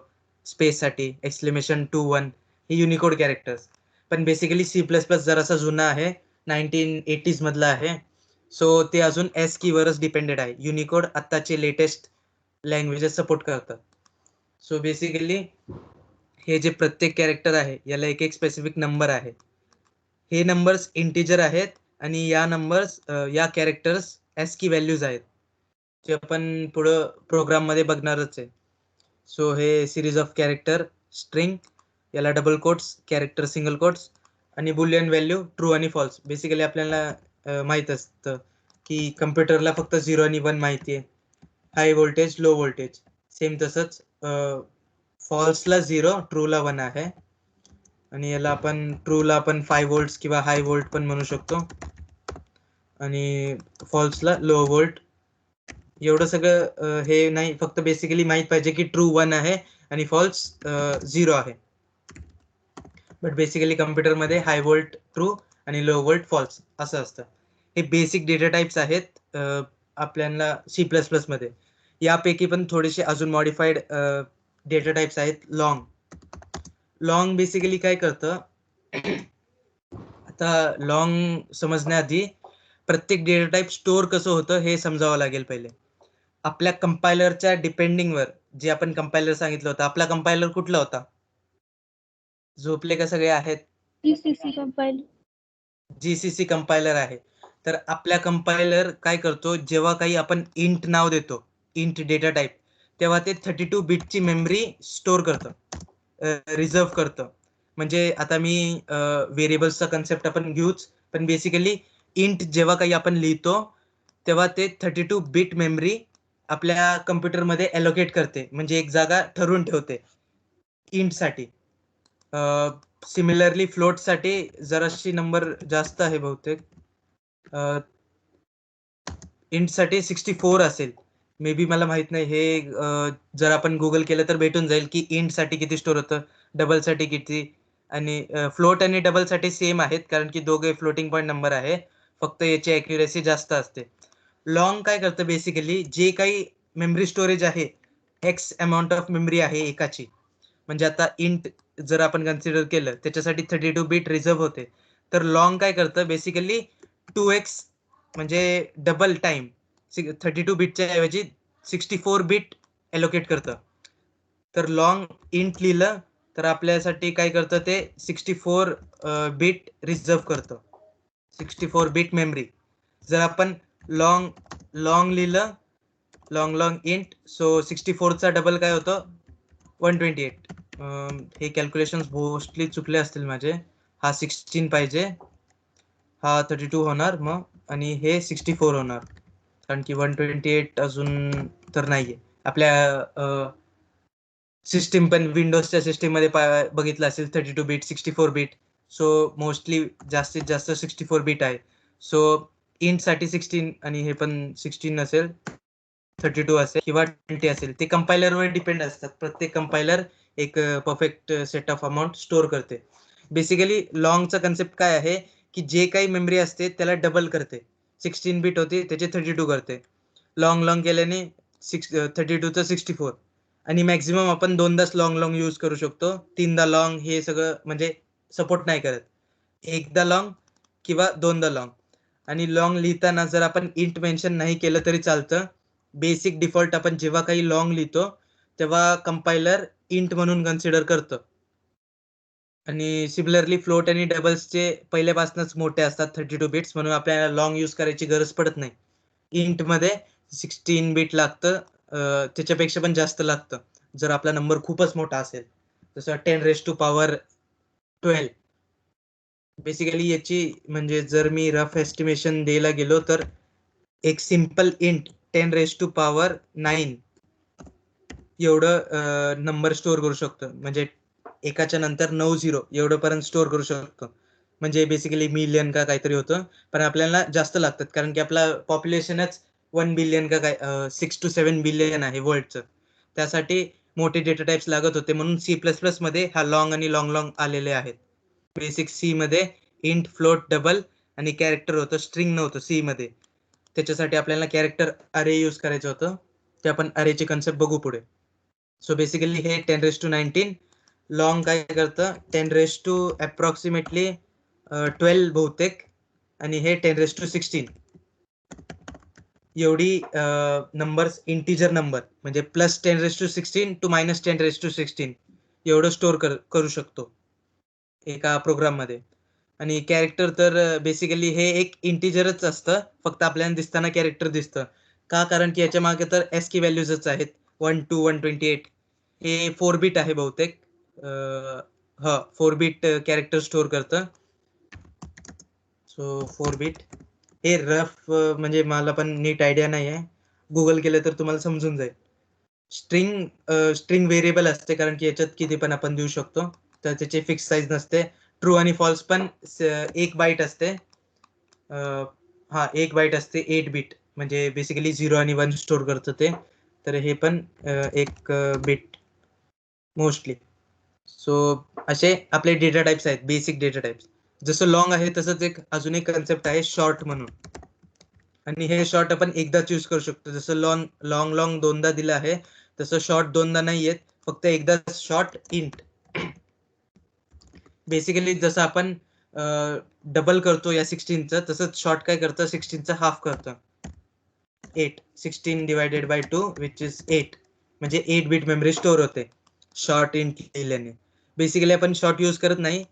स्पेस साठी एक्सक्लेमेशन 21 हे युनिकोड कॅरेक्टर्स. पण बेसिकली C++ जरासा जुना आहे, 1980s मधला आहे. सो ते अजून एस की वरच डिपेंडेड आहे. युनिकोड आत्ताचे लेटेस्ट लँग्वेजेस सपोर्ट करतात. सो बेसिकली हे जे प्रत्येक कॅरेक्टर आहे याला एक एक स्पेसिफिक नंबर आहे. हे नंबर्स इंटिजर आहेत आणि या नंबर्स या कॅरेक्टर्स एस की व्हॅल्यूज आहेत, जे आपण पुढं प्रोग्राम मध्ये बघणारच आहे. सो हे सिरीज ऑफ कॅरेक्टर स्ट्रिंग, याला double quotes, character single quotes आणि बुलियन व्हॅल्यू ट्रू आणि फॉल्स. बेसिकली आपल्याला माहित असतं की कम्प्युटरला फक्त 0 आणि 1 माहिती आहे, high voltage low voltage. Same तसंच फॉल्सला 0, ट्रूला 1 आहे. आणि याला आपण ट्रूला आपण 5 व्होल्ट्स किंवा हाय व्होल्ट पण म्हणू शकतो आणि फॉल्सला लो व्होल्ट. एवढं सगळं हे नाही, फक्त बेसिकली माहित पाहिजे की ट्रू 1 आहे आणि फॉल्स 0 आहे. बट बेसिकली कम्प्युटरमध्ये हाय व्होल्ट ट्रू आणि लो व्होल्ट फॉल्स असं असतं. हे बेसिक डेटा टाइप्स आहेत आपल्याला C++ मध्ये. यापैकी पण थोडेसे अजून मॉडिफाईड डेटा टाइप्स आहेत. लॉंग बेसिकली काय करतं, आता लॉंग समजण्याआधी प्रत्येक डेटा टाइप स्टोअर कसं होतं हे समजावं लागेल पहिले. आपल्या कंपायलरच्या डिपेंडिंगवर, जे आपण कंपायलर सांगितलं होतं, आपला कंपायलर कुठला होता? झोपले का सगळे आहेत? GCC कंपायलर आहे. तर आपल्या कंपायलर काय करतो, जेव्हा काही आपण इंट नाव देतो, इंट डेटा टाइप, तेव्हा ते 32 बिटची मेमरी स्टोअर करतं, रिझर्व करतं. म्हणजे आता मी व्हेरिएबल्सचा कन्सेप्ट आपण घेऊच, पण बेसिकली इंट जेव्हा काही आपण लिहितो तेव्हा ते 32 बिट मेमरी आपल्या कम्प्युटरमध्ये एलोकेट करते, म्हणजे एक जागा ठरवून ठेवते इंटसाठी. सिमिलरली फ्लोटसाठी जराशी नंबर जास्त आहे बहुतेक, इंटसाठी 64 असेल मे बी, मला माहित नाही. हे जर आपण गुगल केलं तर भेटून जाईल की इंटसाठी किती स्टोअर होतं, डबलसाठी किती. आणि फ्लोट आणि डबलसाठी सेम आहेत, कारण की दोघे फ्लोटिंग पॉईंट नंबर आहे, फक्त याची ॲक्युरेसी जास्त असते. लॉंग काय करतं, बेसिकली जे काही मेमरी स्टोरेज आहे, एक्स अमाऊंट ऑफ मेमरी आहे एकाची, म्हणजे आता इंट जर आपण कन्सिडर केलं त्याच्यासाठी 32 बिट रिझर्व होते. तर लॉंग काय करतं, बेसिकली 2x म्हणजे डबल टाइम 32 बिटच्या ऐवजी 64 बिट एलोकेट करतं. तर लॉंग इंट लिहिलं तर आपल्यासाठी काय करतं, ते 64 बिट रिझर्व करतं, 64 बिट मेमरी. जर आपण लॉंग लिहिलं, लॉंग इंट, सो 64चा डबल काय होतं, 128. हे कॅल्क्युलेशन्स मोस्टली चुकले असतील माझे. हा 16 पाहिजे, हा 32 होणार मग, आणि हे 64 होणार, कारण की 128 अजून तर नाहीये आपल्या सिस्टीम. पण विंडोजच्या सिस्टीम मध्ये बघितलं असेल 32 बिट 64 बिट, सो मोस्टली जास्तीत जास्त 64 बिट आहे. सो इंट साठी 16 आणि हे पण 16 असेल, 32 असेल किंवा 20 असेल, ते कंपायलरवर डिपेंड असतात. प्रत्येक कंपायलर एक perfect set of amount store करते. बेसिकली लॉंगचा कन्सेप्ट काय आहे की जे काही मेमरी असते त्याला डबल करते, 16 बिट होते त्याचे 32 करते. लॉंग केल्याने 32चं 64, आणि मॅक्झिमम आपण दोनदाच लॉंग यूज करू शकतो. तीनदा लॉंग हे सगळं म्हणजे सपोर्ट नाही करत, एकदा लॉंग किंवा दोनदा लॉंग. आणि लॉंग लिहिताना जर आपण इंट मेन्शन नाही केलं तरी चालतं. बेसिक डिफॉल्ट आपण जेव्हा काही लॉंग लिहितो तेव्हा कंपायलर इंट म्हणून कन्सिडर करतं. आणि सिमिलरली फ्लोट आणि डबल्सचे पहिल्यापासूनच मोठे असतात 32 बिट्स, म्हणून आपल्याला लॉंग यूज करायची गरज पडत नाही. इंट मध्ये 16 बिट लागतं, त्याच्यापेक्षा पण जास्त लागतं जर आपला नंबर खूपच मोठा असेल, जसं 10⁻12. बेसिकली याची म्हणजे जर मी रफ एस्टिमेशन द्यायला गेलो तर एक सिम्पल इंट 10⁻9 एवढं नंबर स्टोअर करू शकतो, म्हणजे एकाच्या नंतर 9 झिरो एवढं पर्यंत स्टोअर करू शकतो. म्हणजे बेसिकली मिलियन का काहीतरी होतं, पण आपल्याला जास्त लागतात कारण की आपला पॉप्युलेशनच 1 बिलियन का काय 6 to 7 बिलियन आहे वर्ल्डचं. त्यासाठी मोठे डेटा टाइप्स लागत होते, म्हणून C++ मध्ये हा लॉंग आणि लॉंग आलेले आहेत. बेसिक सी मध्ये इंट, फ्लोट, डबल आणि कॅरेक्टर होतं, स्ट्रिंग नव्हतं सी मध्ये. त्याच्यासाठी आपल्याला कॅरेक्टर अरे यूज करायचं होतं, ते आपण अरेचे कन्सेप्ट बघू पुढे. सो बेसिकली हे 10⁻19 लॉंग काय करतं 10⁻अप्रॉक्सिमेटली 12 बहुतेक, आणि हे 10⁻16 एवढी नंबर्स इंटिजर नंबर म्हणजे प्लस 10⁻16 टू मायनस 10⁻16 एवढं स्टोअर करू शकतो एका प्रोग्राम मध्ये. आणि कॅरेक्टर तर बेसिकली हे एक इंटिजरच असतं, फक्त आपल्याला दिसताना कॅरेक्टर दिसतं का, कारण की याच्या मागे तर एस्की व्हॅल्यूजच आहेत 1 to 128. हे 4 बिट आहे बहुतेक, 4 बिट कॅरेक्टर स्टोअर करतं. सो 4 बिट हे रफ म्हणजे मला पण नीट आयडिया नाही आहे, गुगल केलं तर तुम्हाला समजून जाईल. स्ट्रिंग व्हेरिएबल असते कारण की याच्यात किती पण आपण देऊ शकतो, तर त्याची फिक्स साईज नसते. ट्रू आणि फॉल्स पण 1 बाईट असते, हा 1 बाईट असते 8 बिट, म्हणजे बेसिकली 0 आणि 1 स्टोअर करतं ते. तर हे पण 1 बिट मोस्टली. सो असे आपले डेटा टाइप्स आहेत, बेसिक डेटा टाइप्स. जसं लॉंग आहे तसंच एक अजून एक कन्सेप्ट आहे शॉर्ट म्हणून, आणि हे शॉर्ट आपण एकदाच यूज करू शकतो. जसं लॉंग दोनदा दिलं आहे, तसं शॉर्ट दोनदा नाही येत, फक्त एकदा शॉर्ट इंट. बेसिकली जसं आपण डबल करतो या 16चं, तसंच शॉर्ट काय करतं 16चं हाफ करतं, 8. 16 डिवायडेड बाय 2 विच इज 8, म्हणजे 8 बिट मेमरी स्टोअर होते शॉर्ट इंट लिहिल्याने. बेसिकली आपण शॉर्ट यूज करत नाही,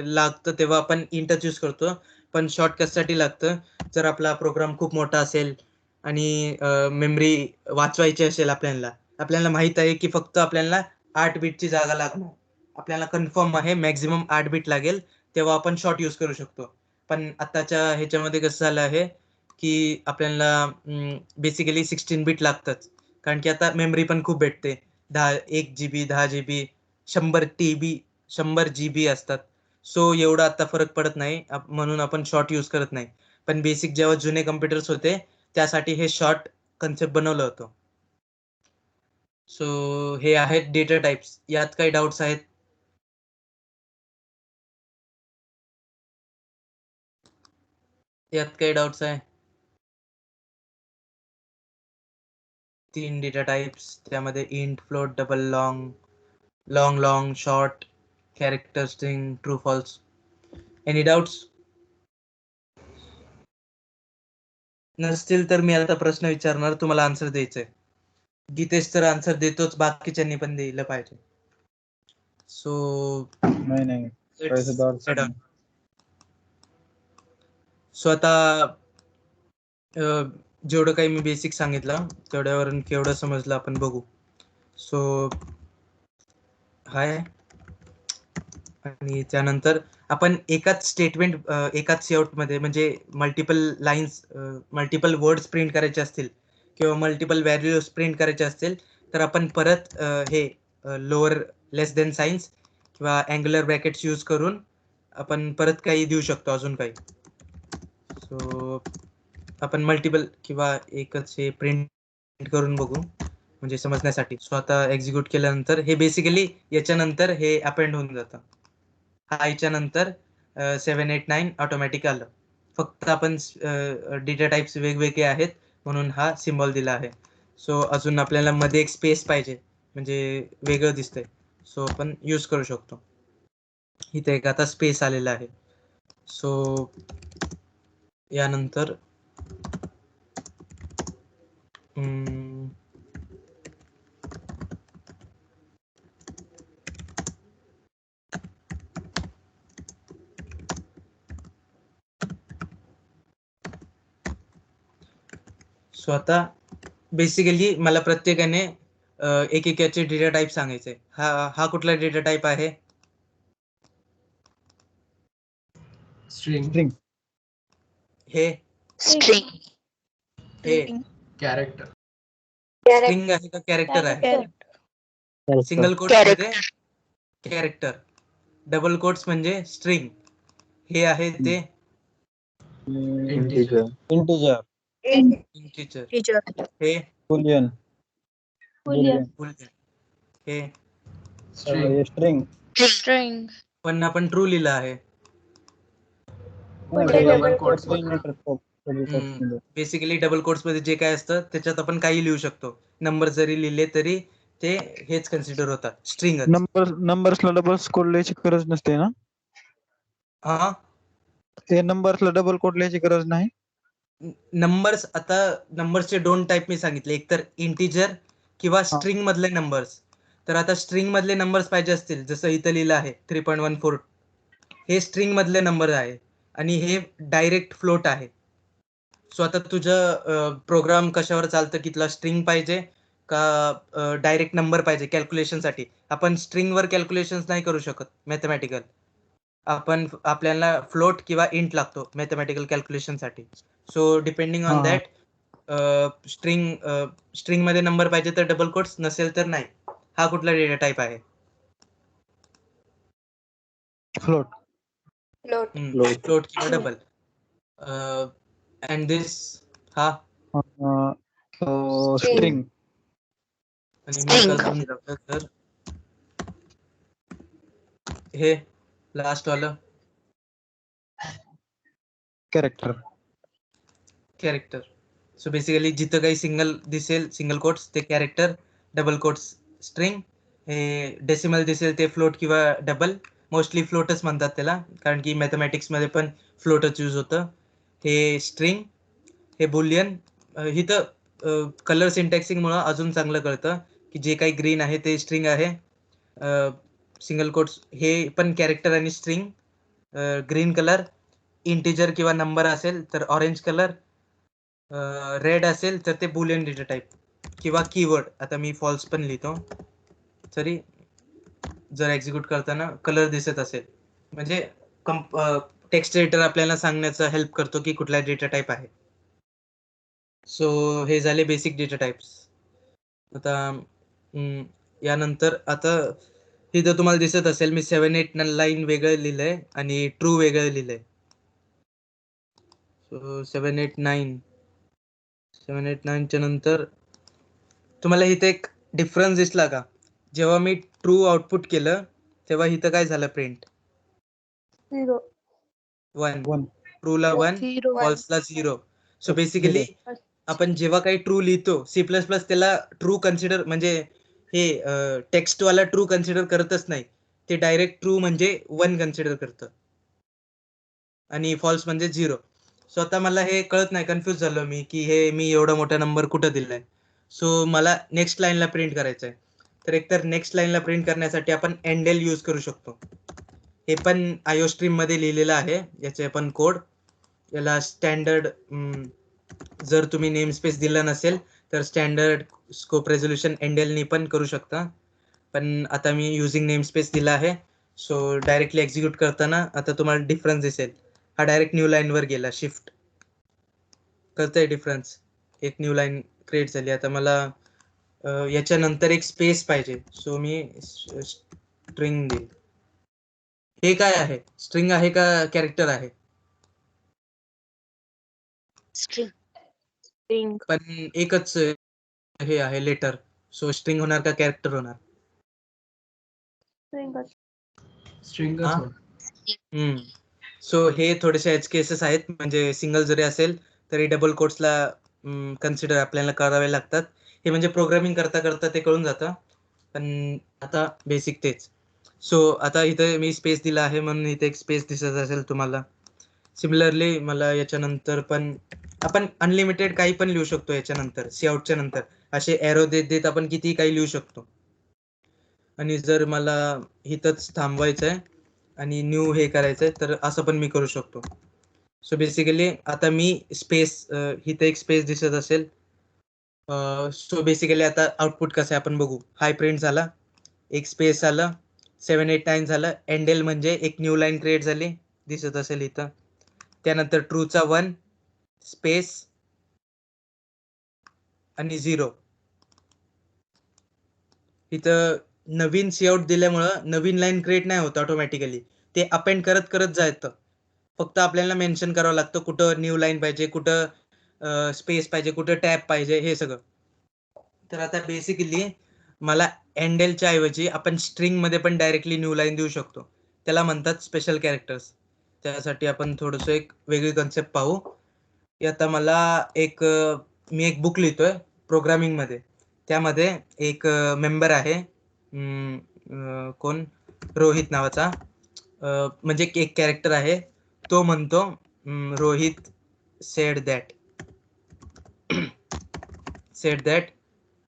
लागतं तेव्हा आपण इंटच यूज करतो. पण शॉर्ट कशासाठी लागतं, जर आपला प्रोग्राम खूप मोठा असेल आणि मेमरी वाचवायची असेल आपल्याला माहित आहे की फक्त आपल्याला 8 बिटची जागा लागणार, आपल्याला कन्फर्म आहे मॅक्झिमम 8 बिट लागेल, तेव्हा आपण शॉर्ट यूज करू शकतो. पण आताच्या ह्याच्यामध्ये कसं झालं आहे की आपल्याला बेसिकली 16 बिट लागतंच, कारण की आता मेमरी पण खूप भेटते. 1 GB, 10 GB, 100 TB, 100 GB असतात. सो एवढा आता फरक पडत नाही, म्हणून आपण शॉर्ट यूज करत नाही. पण बेसिक जेव्हा जुने कम्प्युटर्स होते त्यासाठी हे शॉर्ट कन्सेप्ट बनवलं होतं. सो हे आहेत डेटा टाइप्स. यात काही डाऊट्स आहेत? यात काही डाऊट्स आहे? 3 डेटा टाइप्स, त्यामध्ये int, float, double, long, short, character, string, true, false. Any doubts? नसतील तर मी आता प्रश्न विचारणार, तुम्हाला आन्सर द्यायचंय. गीतेश तर आन्सर देतोच, बाकीच्यांनी पण दिलं पाहिजे. सो नाही पैसे दर सो आता जेवढं काही मी बेसिक सांगितलं तेवढ्यावरून केवढं समजलं आपण बघू. सो हाय, आणि त्यानंतर आपण एकाच स्टेटमेंट एकाच सीआउट मध्ये म्हणजे multiple lines, multiple words print करायचे असतील किंवा मल्टिपल व्हॅल्यूज प्रिंट करायचे असतील, तर आपण परत हे लोअर लेस देन साइन्स किंवा अँग्युलर ब्रॅकेट्स यूज करून आपण परत काही देऊ शकतो, अजून काही. सो आपण मल्टिपल किंवा एकच हे प्रिंट करून बघू म्हणजे समजण्यासाठी. सो आता एक्झिक्यूट केल्यानंतर हे बेसिकली याच्यानंतर हे अपेंड होऊन जातं. हा याच्यानंतर 7, 8, 9 ऑटोमॅटिक आलं, फक्त आपण डेटा टाइप्स वेगवेगळे आहेत म्हणून हा सिम्बॉल दिला आहे. सो अजून आपल्याला मध्ये एक स्पेस पाहिजे म्हणजे वेगळं दिसतंय, सो आपण यूज करू शकतो. इथे एक आता स्पेस आलेला आहे. सो यानंतर सो आता बेसिकली मला प्रत्येकाने एक एक याचे डेटा टाईप सांगायचे. हा कुठला डेटा टाईप आहे? स्ट्रिंग, स्ट्रिंग, हे String. हे कॅरेक्टर, स्ट्रिंग आहे का कॅरेक्टर आहे? Character. सिंगल कोट्स मध्ये कॅरेक्टर, डबल कोट्स म्हणजे स्ट्रिंग. हे आहे ते इंटिजर, इंटिजर, इंटिजर. Teacher. हे बुलियन, Boolean. बुलियन. हे स्ट्रिंग, स्ट्रिंग, String. पण आपण ट्रू लिहिलं आहे. Double quotes basically double quotes मध्ये जे काय असतं त्याच्यात आपण काही लिहू शकतो. नंबर जरी लिहिले तरी ते हेच कन्सिडर होतात, स्ट्रिंग. नंबर्सला डबल कोड लिहायची गरज नसते ना? हा, ते नंबर्सला डबल कोड लिहायची गरज नाही. नंबर्स, आता नंबर्सचे 2 टाईप मी सांगितले, एक तर इंटिजर किंवा स्ट्रिंग मधले नंबर्स. तर आता स्ट्रिंग मधले नंबर्स पाहिजे असतील, जसं इथं लिहिलं आहे 3.14, हे स्ट्रिंग मधले नंबर आहे आणि हे डायरेक्ट फ्लोट आहे. सो आता तुझं प्रोग्राम कशावर चालतं की तुला स्ट्रिंग पाहिजे का डायरेक्ट नंबर पाहिजे कॅल्क्युलेशनसाठी? आपण स्ट्रिंगवर कॅल्क्युलेशन्स नाही करू शकत मॅथमॅटिकल. आपल्याला फ्लोट किंवा इंट लागतो मॅथमॅटिकल कॅल्क्युलेशनसाठी. So depending on that string मध्ये नंबर पाहिजे तर डबल कोट्स, नसेल तर नाही. हा कुठला डेटा टाईप आहे? फ्लोट, फ्लोट किंवा डबल. अँड दिस हा स्ट्रिंग, आणि मी अजून तर हे लास्ट वालं कॅरेक्टर. कॅरेक्टर. सो बेसिकली जिथं काही सिंगल दिसेल, सिंगल कोट्स ते कॅरेक्टर, डबल कोट्स स्ट्रिंग. हे डेसिमल दिसेल ते फ्लोट किंवा डबल. मोस्टली फ्लोटच म्हणतात त्याला, कारण की मॅथमॅटिक्स मध्ये पण फ्लोटच यूज होतं. हे स्ट्रिंग, हे बुलियन. इथं कलर सिंटॅक्सिंग मुळे अजून चांगलं कळतं की जे काही ग्रीन आहे ते स्ट्रिंग आहे. सिंगल कोट्स हे पण कॅरेक्टर आणि स्ट्रिंग. ग्रीन कलर, इंटिजर किंवा नंबर असेल तर ऑरेंज कलर. रेड असेल तर ते बुलियन डेटा टाईप किंवा कीवर्ड. आता मी फॉल्स पण लिहितो तरी जर एक्झिक्यूट करताना कलर दिसत असेल म्हणजे टेक्स्ट एडिटर आपल्याला सांगण्याचा हेल्प करतो की कुठला डेटा टाईप आहे. सो हे झाले बेसिक डेटा टाइप्स. आता यानंतर आता इथं तुम्हाला दिसत असेल मी 789 वेगळं लिहिलंय आणि ट्रू वेगळं लिहिलंय. सो 789 च्या नंतर तुम्हाला इथे एक डिफरन्स दिसला का? जेव्हा मी ट्रू आउटपुट केलं तेव्हा इथं काय झालं? प्रिंट 1, ट्रूला 1, फॉल्सला 0. सो बेसिकली आपण जेव्हा काही ट्रू लिहितो C++ त्याला ट्रू कन्सिडर म्हणजे हे टेक्स्ट वाला ट्रू कन्सिडर करतच नाही. ते डायरेक्ट ट्रू म्हणजे 1 कन्सिडर करतं आणि फॉल्स म्हणजे 0. सो आता मला हे कळत नाही, कन्फ्युज झालो मी की हे मी एवढा मोठा नंबर कुठं दिलाय. सो मला नेक्स्ट लाईनला प्रिंट करायचं आहे. तर एकतर नेक्स्ट लाईनला प्रिंट करण्यासाठी आपण एंडेल यूज करू शकतो. हे पण आयो स्ट्रीम मध्ये लिहिलेलं आहे, याचे पण कोड. याला स्टँडर्ड, जर तुम्ही नेम स्पेस दिला नसेल तर स्टँडर्ड स्कोप रेझोल्युशन एंडेलनी पण करू शकता. पण आता मी युझिंग नेम स्पेस दिला आहे. सो डायरेक्टली एक्झिक्यूट करताना आता तुम्हाला डिफरन्स दिसेल. हा डायरेक्ट न्यू लाईन वर गेला. शिफ्ट कळतंय डिफरन्स? एक न्यू लाईन क्रिएट झाली. आता मला याच्यानंतर एक स्पेस पाहिजे. सो मी स्ट्रिंग देईल. हे काय आहे? स्ट्रिंग आहे का कॅरेक्टर आहे? String. पण एकच हे आहे लेटर. सो स्ट्रिंग होणार का कॅरेक्टर होणार? स्ट्रिंगच. सो हे थोडेसे एज केसेस आहेत, म्हणजे सिंगल जरी असेल तरी डबल कोट्सला कन्सिडर आपल्याला करावे लागतात. हे म्हणजे प्रोग्रामिंग करता करता ते कळून जातं, पण आता बेसिक तेच. सो आता इथे मी स्पेस दिला आहे म्हणून इथे एक स्पेस दिसत असेल तुम्हाला. सिमिलरली मला याच्यानंतर पण आपण अनलिमिटेड काही पण लिहू शकतो. याच्यानंतर सीआउटच्या नंतर असे एरो देत देत आपण किती काही लिहू शकतो. आणि जर मला इथंच थांबवायचं आहे आणि न्यू हे करायचंय तर असं पण मी करू शकतो. सो बेसिकली आता मी स्पेस, इथे एक स्पेस दिसत असेल सो बेसिकली आता आउटपुट कसं आहे आपण बघू. हाय प्रिंट झाला, एक स्पेस आलं, 789 झालं, एंडेल म्हणजे एक न्यू लाईन क्रिएट झाली, दिसत असेल इथं. त्यानंतर ट्रूचा 1 स्पेस आणि 0. इथं नवीन सीआउट दिल्यामुळं नवीन लाईन क्रिएट नाही होत ऑटोमॅटिकली, ते अपेंड करत करत जायचं. फक्त आपल्याला मेन्शन करावं लागतं कुठं न्यू लाईन पाहिजे, कुठं स्पेस पाहिजे, कुठं टॅब पाहिजे, हे सगळं. तर आता बेसिकली मला एंडेलच्या ऐवजी आपण स्ट्रिंग मध्ये पण डायरेक्टली न्यू लाईन देऊ शकतो. त्याला म्हणतात स्पेशल कॅरेक्टर्स. त्यासाठी आपण थोडंसं एक वेगळी कन्सेप्ट पाहू. आता मला मी एक बुक लिहितोय प्रोग्रामिंग मध्ये. त्यामध्ये एक मेंबर आहे, कोण, रोहित नावाचा. म्हणजे एक कॅरेक्टर आहे, तो म्हणतो Rohit said that said that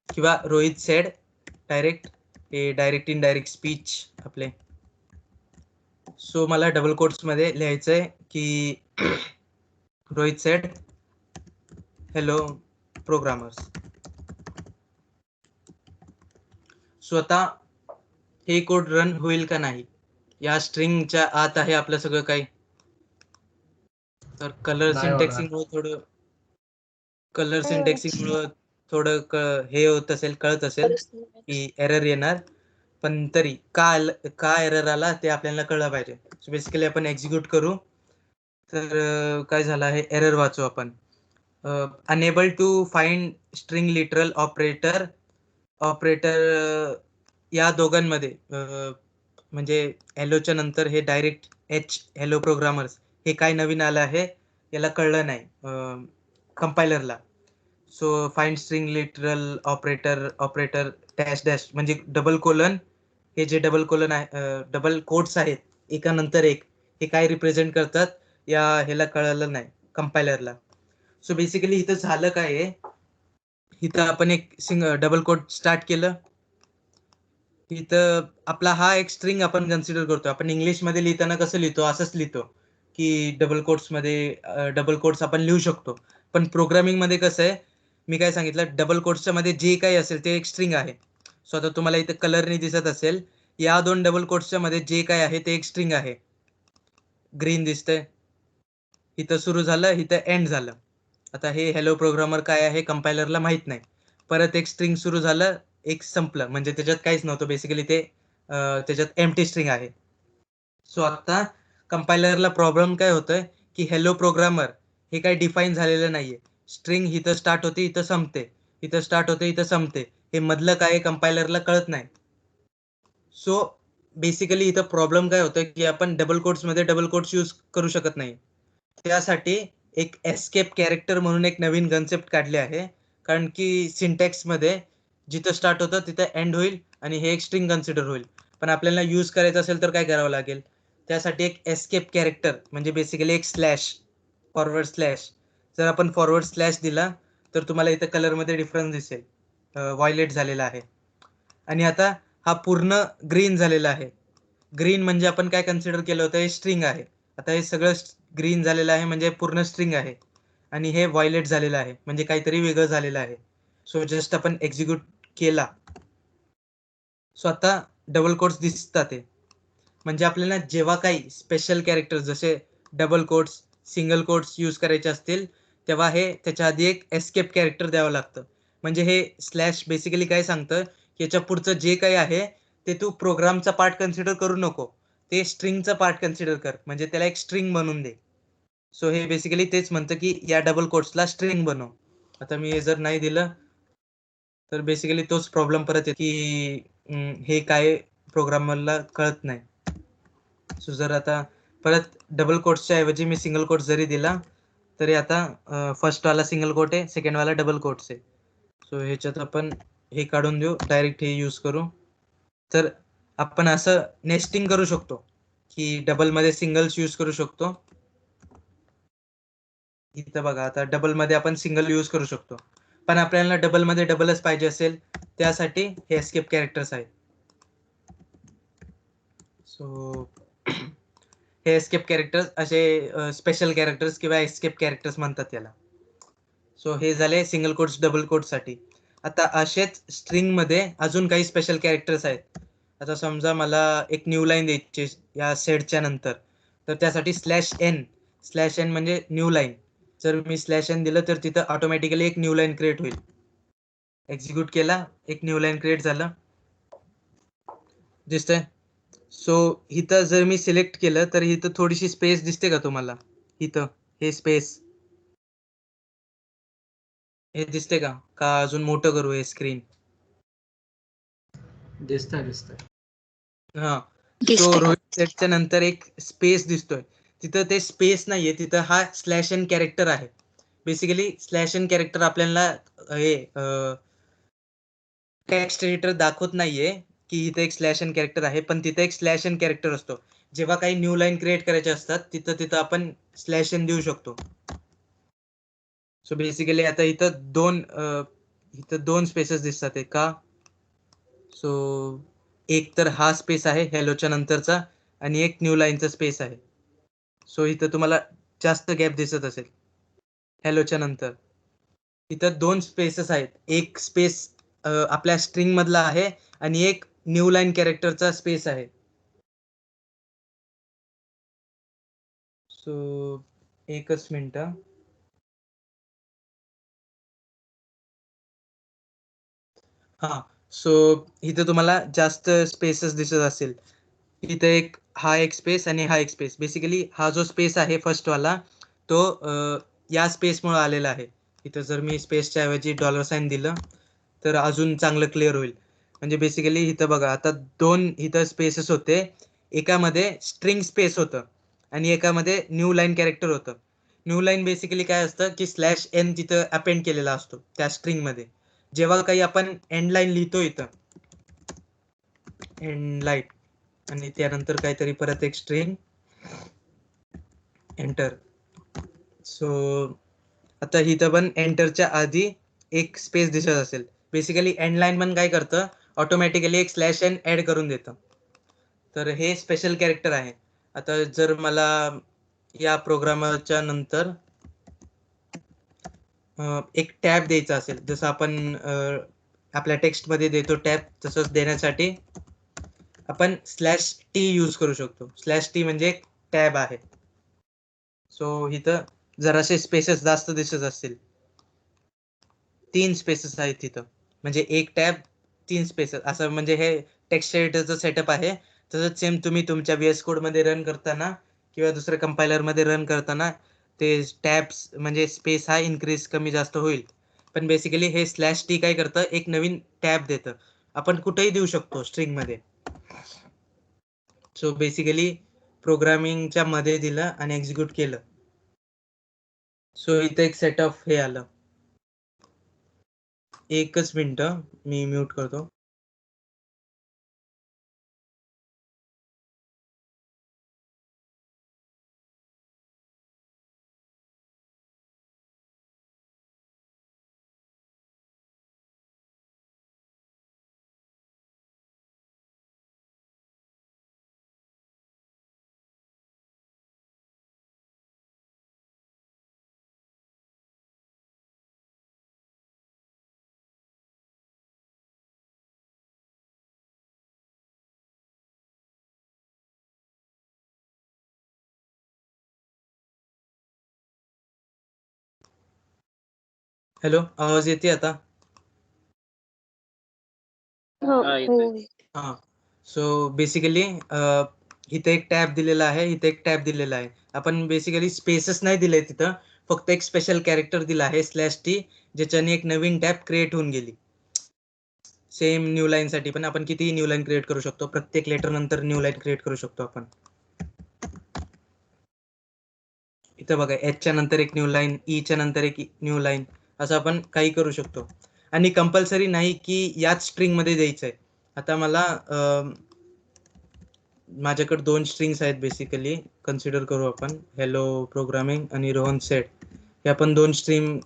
किंवा Rohit said direct indirect speech आपले. सो मला डबल कोट्स मध्ये लिहायचंय की Rohit said hello programmers. So आता हे कोड रन होईल का नाही, या स्ट्रिंगच्या आत आहे आपलं सगळं काही. तर कलर नाही होणार. सिंटॅक्सिंग थोडं हे होत असेल, कळत असेल की एरर येणार, पण तरी का एरर आला ते आपल्याला कळलं पाहिजे. सो बेसिकली आपण एक्झिक्यूट करू. तर काय झालं आहे, एरर वाचू आपण. Unable to find string literal operator या दोघांमध्ये म्हणजे हॅलोच्या नंतर हे डायरेक्ट हॅलो प्रोग्रामर्स हे काय नवीन आलं आहे याला कळलं नाही कंपायलरला. So find string literal operator dash dash म्हणजे डबल कोलन, हे जे डबल कोलन आहे, डबल कोट्स आहेत एका नंतर एक, हे काय रिप्रेझेंट करतात या ह्याला कळलं नाही कंपायलरला. सो बेसिकली इथं झालं काय आहे, इथं आपण एक डबल कोट स्टार्ट केलं. इथं आपला हा एक स्ट्रिंग आपण कन्सिडर करतो. आपण इंग्लिश मध्ये लिहिताना कसं लिहितो, असंच लिहितो की डबल कोट्स मध्ये डबल कोट्स आपण लिहू शकतो. पण प्रोग्रामिंग मध्ये कसं आहे, मी काय सांगितलं, डबल कोट्सच्या मध्ये जे काही असेल ते एक स्ट्रिंग आहे. सो आता तुम्हाला इथं कलरने दिसत असेल, या दोन डबल कोट्सच्या मध्ये जे काय आहे ते एक स्ट्रिंग आहे. ग्रीन दिसतंय, इथं सुरू झालं, इथं एंड झालं. आता हे हॅलो प्रोग्रामर काय आहे कंपायलरला माहित नाही. परत एक स्ट्रिंग सुरू झालं, एक संपलं, म्हणजे त्याच्यात काहीच नव्हतं. बेसिकली ते त्याच्यात एम्प्टी स्ट्रिंग आहे. सो आता कंपायलरला प्रॉब्लेम काय होतोय की हॅलो प्रोग्रामर हे काही डिफाईन झालेलं नाहीये. स्ट्रिंग इथं स्टार्ट होते, इथं संपते, इथं स्टार्ट होते, इथं संपते, हे मधलं काय कंपायलरला कळत नाही. सो बेसिकली इथं प्रॉब्लेम काय होतं की आपण डबल कोट्स मध्ये डबल कोट्स यूज करू शकत नाही. त्यासाठी एक एस्केप कॅरेक्टर म्हणून एक नवीन कन्सेप्ट काढले आहे. कारण की सिंटॅक्स मध्ये जिथं स्टार्ट होतं तिथं एंड होईल आणि हे एक स्ट्रिंग कन्सिडर होईल. पण आपल्याला यूज करायचं असेल तर काय करावं लागेल, त्यासाठी एक एस्केप कॅरेक्टर म्हणजे बेसिकली एक स्लॅश, फॉरवर्ड स्लॅश. जर आपण फॉरवर्ड स्लॅश दिला तर तुम्हाला इथं कलरमध्ये डिफरन्स दिसेल, व्हायलेट झालेला आहे. आणि आता हा पूर्ण ग्रीन झालेला आहे. ग्रीन म्हणजे आपण काय कन्सिडर केलं होतं, हे स्ट्रिंग आहे. आता हे सगळं ग्रीन झालेलं आहे म्हणजे पूर्ण स्ट्रिंग आहे, आणि हे व्हायलेट झालेलं आहे म्हणजे काहीतरी वेगळं झालेलं आहे. सो जस्ट आपण एक्झिक्यूट केला, सो आता डबल कोट्स दिसतात ते. म्हणजे आपल्याला जेव्हा काही स्पेशल कॅरेक्टर जसे double quotes, single quotes use करायचे असतील तेव्हा हे त्याच्या आधी एक एस्केप कॅरेक्टर द्यावं लागतं. म्हणजे हे स्लॅश बेसिकली काय सांगतं, याच्या पुढचं जे काही आहे ते तू प्रोग्रामचा पार्ट कन्सिडर करू नको, ते स्ट्रिंगचा पार्ट कन्सिडर कर, म्हणजे त्याला एक स्ट्रिंग बनवून दे. सो हे बेसिकली तेच म्हणतं की या डबल कोट्सला स्ट्रिंग बनव. आता मी हे जर नाही दिलं तर बेसिकली तोच प्रॉब्लेम परत येतो की हे काय प्रोग्रामरला कळत नाही. सो जर आता परत डबल कोट्सच्या ऐवजी मी सिंगल कोट्स जरी दिला तरी आता फर्स्ट वाला सिंगल कोट आहे, सेकंड वाला डबल कोट्स आहे. सो ह्याच्यात आपण हे काढून देऊ, डायरेक्ट हे यूज करू. तर आपण असं नेस्टिंग करू शकतो की डबल मध्ये सिंगल्स यूज करू शकतो. इथं बघा, आता डबल मध्ये आपण सिंगल यूज करू शकतो, पण आपल्याला डबल मध्ये डबलच पाहिजे असेल त्यासाठी हे एस्केप कॅरेक्टर्स आहेत. सो हे एस्केप कॅरेक्टर्स असे स्पेशल कॅरेक्टर्स किंवा एस्केप कॅरेक्टर्स म्हणतात याला. सो हे झाले सिंगल कोट्स डबल कोट्स साठी. आता असेच स्ट्रिंग मध्ये अजून काही स्पेशल कॅरेक्टर्स आहेत. आता समजा मला एक न्यू लाईन द्यायची या सेटच्या नंतर, तर त्यासाठी स्लॅश एन म्हणजे न्यू लाईन. जर मी स्लॅश एन दिलं तर तिथं ऑटोमॅटिकली एक न्यू लाईन क्रिएट होईल. एक्झिक्यूट केला, एक न्यू लाईन क्रिएट झालं, दिसतंय. सो इथं जर मी सिलेक्ट केलं तर इथं थोडीशी स्पेस दिसते का तुम्हाला? इथं हे स्पेस हे दिसते का? का अजून मोठं करू हे स्क्रीन? दिसतंय. हा. सो दिसतंय. रोहित सेटच्या नंतर एक स्पेस दिसतोय, तिथं ते स्पेस नाहीये, तिथं हा स्लॅश एन कॅरेक्टर आहे. बेसिकली स्लॅश एन कॅरेक्टर आपल्याला हे टेक्स्ट एडिटर दाखवत नाहीये की इथे एक स्लॅश एन कॅरेक्टर आहे, पण तिथे एक स्लॅश एन कॅरेक्टर असतो. जेव्हा काही न्यू लाईन क्रिएट करायचे असतात तिथं आपण स्लॅश एन देऊ शकतो. सो बेसिकली आता इथं दोन स्पेसेस दिसतात आहे का? सो एक तर हा स्पेस आहे हॅलोच्या नंतरचा, आणि एक न्यू लाईनचा स्पेस आहे. सो इथं तुम्हाला जास्त गॅप दिसत असेल हॅलोच्या नंतर. इथं दोन स्पेसेस आहेत, एक स्पेस आपल्या स्ट्रिंग मधला आहे आणि एक न्यू लाईन कॅरेक्टरचा स्पेस आहे. सो एकच मिनिट. हा. सो इथं तुम्हाला जास्त स्पेसेस दिसत असेल. इथं हा एक स्पेस आणि हा एक स्पेस. बेसिकली हा जो स्पेस आहे फर्स्ट वाला तो या स्पेसमुळे आलेला आहे. इथं जर मी स्पेसच्या ऐवजी $साइन दिलं तर अजून चांगलं क्लिअर होईल. म्हणजे बेसिकली इथं बघा, आता दोन इथं स्पेसेस होते, एकामध्ये स्ट्रिंग स्पेस होतं आणि एकामध्ये न्यू लाईन कॅरेक्टर होतं. न्यू लाईन बेसिकली काय असतं की स्लॅश एन तिथं अपेंड केलेला असतो त्या स्ट्रिंग मध्ये. जेव्हा काही आपण एंड लाईन लिहितो इथं एंड लाईन आणि त्यानंतर काहीतरी परत एक स्ट्रिंग एंटर. सो आता इथं पण एंटरच्या आधी एक स्पेस दिसत असेल. बेसिकली एंड लाईन पण काय करतं, ऑटोमॅटिकली एक स्लॅश एन ऍड करून देतं. तर हे स्पेशल कॅरेक्टर आहे. आता जर मला या प्रोग्रामच्या नंतर एक टॅब द्यायचा असेल, जसं आपण आपल्या टेक्स्ट मध्ये देतो टॅब, तसंच देण्यासाठी आपण /t यूज करू शकतो. /t म्हणजे एक टॅब आहे. सो इथं जरासे स्पेसेस जास्त दिसत असतील, 3 स्पेसेस आहेत तिथं. म्हणजे एक टॅब 3 स्पेसेस असं, म्हणजे हे टेक्स्ट एडिटरचं सेटअप आहे. तसंच सेम तुम्ही तुमच्या VS कोड मध्ये रन करताना किंवा दुसऱ्या कंपायलर मध्ये रन करताना ते टॅब्स म्हणजे स्पेस हा इन्क्रीज कमी जास्त होईल. पण बेसिकली हे /t काय करतं, एक नवीन टॅब देतं. आपण कुठेही देऊ शकतो स्ट्रिंग मध्ये. सो बेसिकली प्रोग्रामिंगच्या मध्ये दिलं आणि एक्झिक्यूट केलं. सो इथं एक सेट ऑफ हे आलं. एकच मिनिट मी म्यूट करतो. हॅलो, आवाज येते आता? हो. हा. सो बेसिकली इथे एक टॅब दिलेला आहे, इथे एक टॅब दिलेला आहे. आपण बेसिकली स्पेसेस नाही दिले तिथं, फक्त एक स्पेशल कॅरेक्टर दिला आहे /t, ज्याच्याने एक नवीन टॅब क्रिएट होऊन गेली. सेम न्यू लाईन साठी पण आपण कितीही न्यू लाईन क्रिएट करू शकतो. प्रत्येक लेटर नंतर न्यू लाईन क्रिएट करू शकतो आपण. इथं बघा, H नंतर एक न्यू लाईन, E नंतर एक न्यू लाईन, असं आपण काही करू शकतो. आणि कंपल्सरी नाही की याच स्ट्रिंग मध्ये द्यायचंय. आता मला माझ्याकडे 2 स्ट्रिंग्स आहेत बेसिकली, कन्सिडर करू आपण हॅलो प्रोग्रामिंग आणि रोहन सेट. हे आपण 2 स्ट्रिंग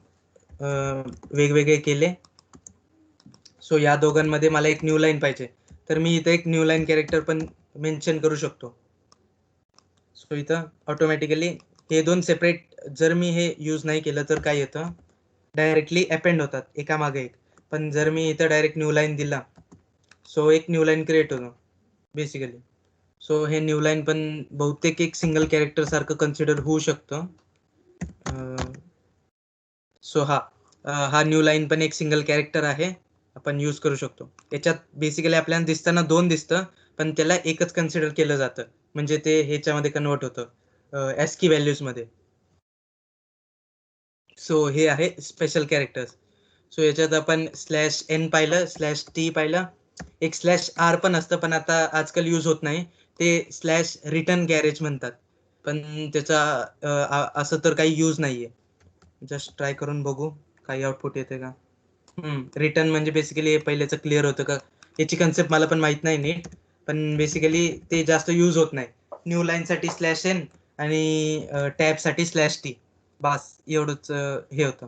वेगवेगळे केले. सो या दोघांमध्ये मला एक न्यू लाईन पाहिजे, तर मी इथं एक न्यू लाईन कॅरेक्टर पण मेन्शन करू शकतो. सो इथं ऑटोमॅटिकली हे 2 सेपरेट, जर मी हे यूज नाही केलं तर काय येतं, डायरेक्टली अपेंड होतात एकामागे एक. पण जर मी इथं डायरेक्ट न्यू लाईन दिला, सो एक न्यू लाईन क्रिएट होतो बेसिकली. सो हे न्यू लाईन पण बहुतेक एक सिंगल कॅरेक्टर सारखं कन्सिडर होऊ शकतं. सो हा न्यू लाईन पण एक सिंगल कॅरेक्टर आहे, आपण यूज करू शकतो. याच्यात बेसिकली आपल्याला दिसताना 2 दिसतं, पण त्याला एकच कन्सिडर केलं जातं, म्हणजे ते ह्याच्यामध्ये कन्वर्ट होतं ASCII व्हॅल्यूज मध्ये. सो हे आहे स्पेशल कॅरेक्टर्स. सो याच्यात आपण /n पाहिलं, /t पाहिलं, एक /r पण असतं, पण आता आजकाल यूज होत नाही. ते /रिटर्न गॅरेज म्हणतात, पण त्याचा असं तर काही यूज नाहीये. जस्ट ट्राय करून बघू काही आउटपुट येते का. रिटर्न म्हणजे बेसिकली पहिल्याचं क्लिअर होतं का, याची कन्सेप्ट मला पण माहित नाही नीट, पण बेसिकली ते जास्त यूज होत नाही. न्यू लाईन साठी /n आणि टॅब साठी /t, बस एवढंच हे होतं.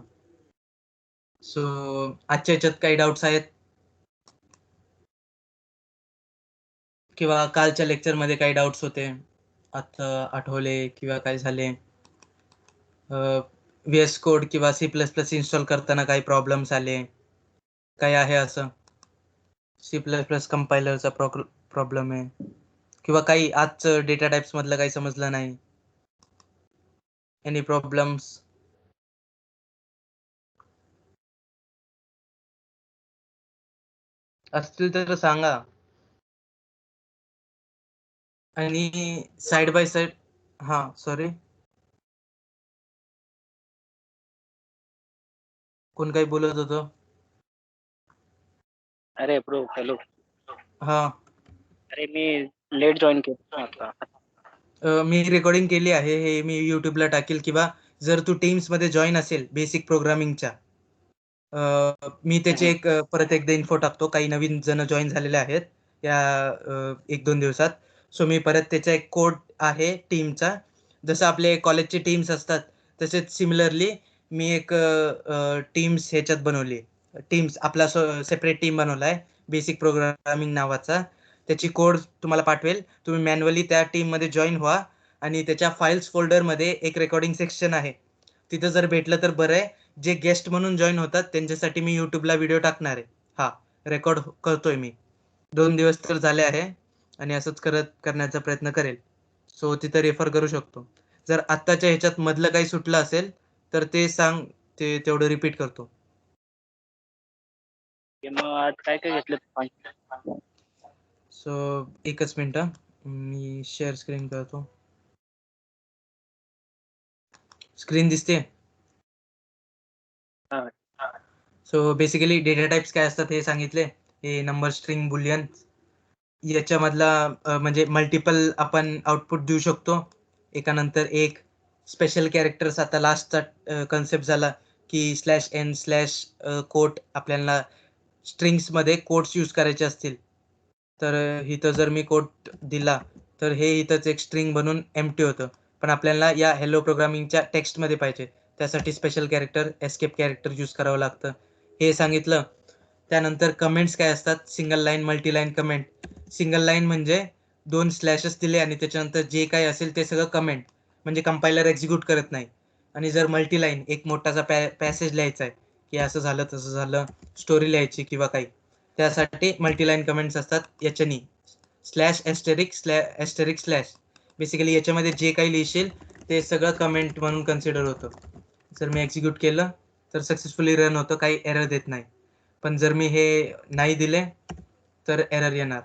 सो आजच्या याच्यात काही डाऊट्स आहेत किंवा कालच्या लेक्चर मध्ये काही डाऊट्स होते, आता आठवले किंवा काय झाले, VS कोड किंवा C++ इन्स्टॉल करताना काही प्रॉब्लेम्स आले, काय आहे असं C++ कंपायलरचा प्रॉब्लेम आहे, किंवा काही आजचं डेटा टाइप्स मधलं काही समजलं नाही, एनी प्रॉब्लेम्स? असतील तर सांगा. आणि साइड बाय साइड, हा सॉरी, कोण काही बोलत होतं? अरे ब्रो हॅलो. हा, अरे मी लेट जॉईन केलं आता. मी रेकॉर्डिंग केली आहे, हे मी युट्यूबला टाकेल, किंवा जर तू टीम्स मध्ये जॉईन असेल बेसिक प्रोग्रामिंगच्या, मी त्याचे एक परत एकदा इन्फो टाकतो, काही नवीन जण जॉईन झालेले आहेत या 1-2 दिवसात. सो मी परत त्याचा एक कोड आहे टीमचा, जसं आपले कॉलेजचे टीम्स असतात तसेच सिमिलरली मी एक टीम्स ह्याच्यात बनवली, टीम्स आपला सेपरेट टीम बनवला आहे बेसिक प्रोग्रामिंग नावाचा. त्याची कोड तुम्हाला पाठवेल, तुम्ही मॅन्युअली त्या टीम मध्ये जॉईन व्हा, आणि त्याच्या फाईल्स फोल्डर मध्ये एक रेकॉर्डिंग सेक्शन आहे, तिथं जर भेटलं तर बरं आहे. जे गेस्ट म्हणून जॉईन होतात त्यांच्यासाठी मी युट्यूबला व्हिडिओ टाकणार आहे, हा रेकॉर्ड करतोय मी. 2 दिवस तर झाले आहे, आणि असंच करण्याचा प्रयत्न करेल. सो तिथं रेफर करू शकतो. जर आत्ताच्या ह्याच्यात मधलं काही सुटलं असेल तर ते सांग, ते तेवढं रिपीट करतो. मग आज काय काय घेतलं? सो एकच मिनिट, मी शेअर स्क्रीन करतो. स्क्रीन दिसते? हा. सो बेसिकली डेटा टाइप्स काय असतात हे सांगितले. हे नंबर, स्ट्रिंग, बुलियन, याच्यामधला म्हणजे मल्टिपल आपण आउटपुट देऊ शकतो एकानंतर एक. स्पेशल कॅरेक्टर्स, आता लास्टचा कन्सेप्ट झाला की /n/ कोट, आपल्याला स्ट्रिंग्स मध्ये कोट्स यूज करायचे असतील तर इथं जर मी कोट दिला तर हे इथंच एक स्ट्रिंग बनून एम्प्टी होतं, पण आपल्याला या हेलो प्रोग्रामिंगच्या टेक्स्ट मध्ये पाहिजे, त्यासाठी special character escape character use करावं लागतं, हे सांगितलं. त्यानंतर कमेंट्स काय असतात, single line, multi line comment. Single line म्हणजे 2 स्लॅशेस दिले आणि त्याच्यानंतर जे काही असेल ते सगळं कमेंट, म्हणजे कंपायलर एक्झिक्यूट करत नाही. आणि जर मल्टी लाईन, एक मोठासा पॅसेज लिहायचा आहे की असं झालं तसं झालं, स्टोरी लिहायची किंवा काही, त्यासाठी मल्टी लाईन कमेंट्स असतात. याच्यानी /**/*, बेसिकली याच्यामध्ये जे काही लिहिशील ते सगळं कमेंट म्हणून कन्सिडर होतं. जर मी एक्झिक्यूट केलं तर सक्सेसफुली रन होतं, काही एरर देत नाही. पण जर मी हे नाही दिले तर एरर येणार.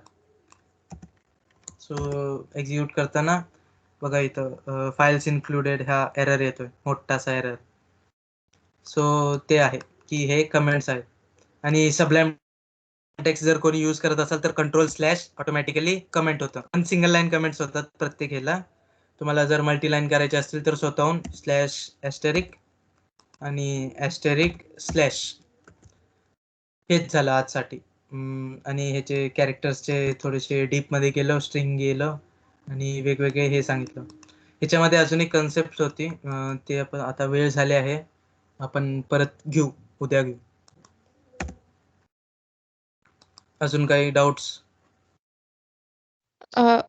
सो एक्झिक्यूट करताना बघा इथं फाइल्स इन्क्लुडेड हा एरर येतोय, मोठासा एरर. सो ते आहे की हे कमेंट्स आहेत. आणि सबलाईम टेक्स्ट जर कोणी यूज करत असाल तर कंट्रोल/ ऑटोमॅटिकली कमेंट होतं. पण सिंगल लाईन कमेंट्स होतात प्रत्येक ह्याला. तुम्हाला जर मल्टी लाईन करायचे असतील तर स्वतःहून /** आणि */*. हेच झालं आजसाठी. आणि ह्याचे कॅरेक्टर्सचे थोडेसे डीप मध्ये गेलो, स्ट्रिंग गेलो आणि वेगवेगळे हे सांगितलं. ह्याच्यामध्ये अजून एक कन्सेप्ट होती, ते आपण, आता वेळ झाली आहे, आपण परत घेऊ, उद्या घेऊ. अजून काही डाऊट्स?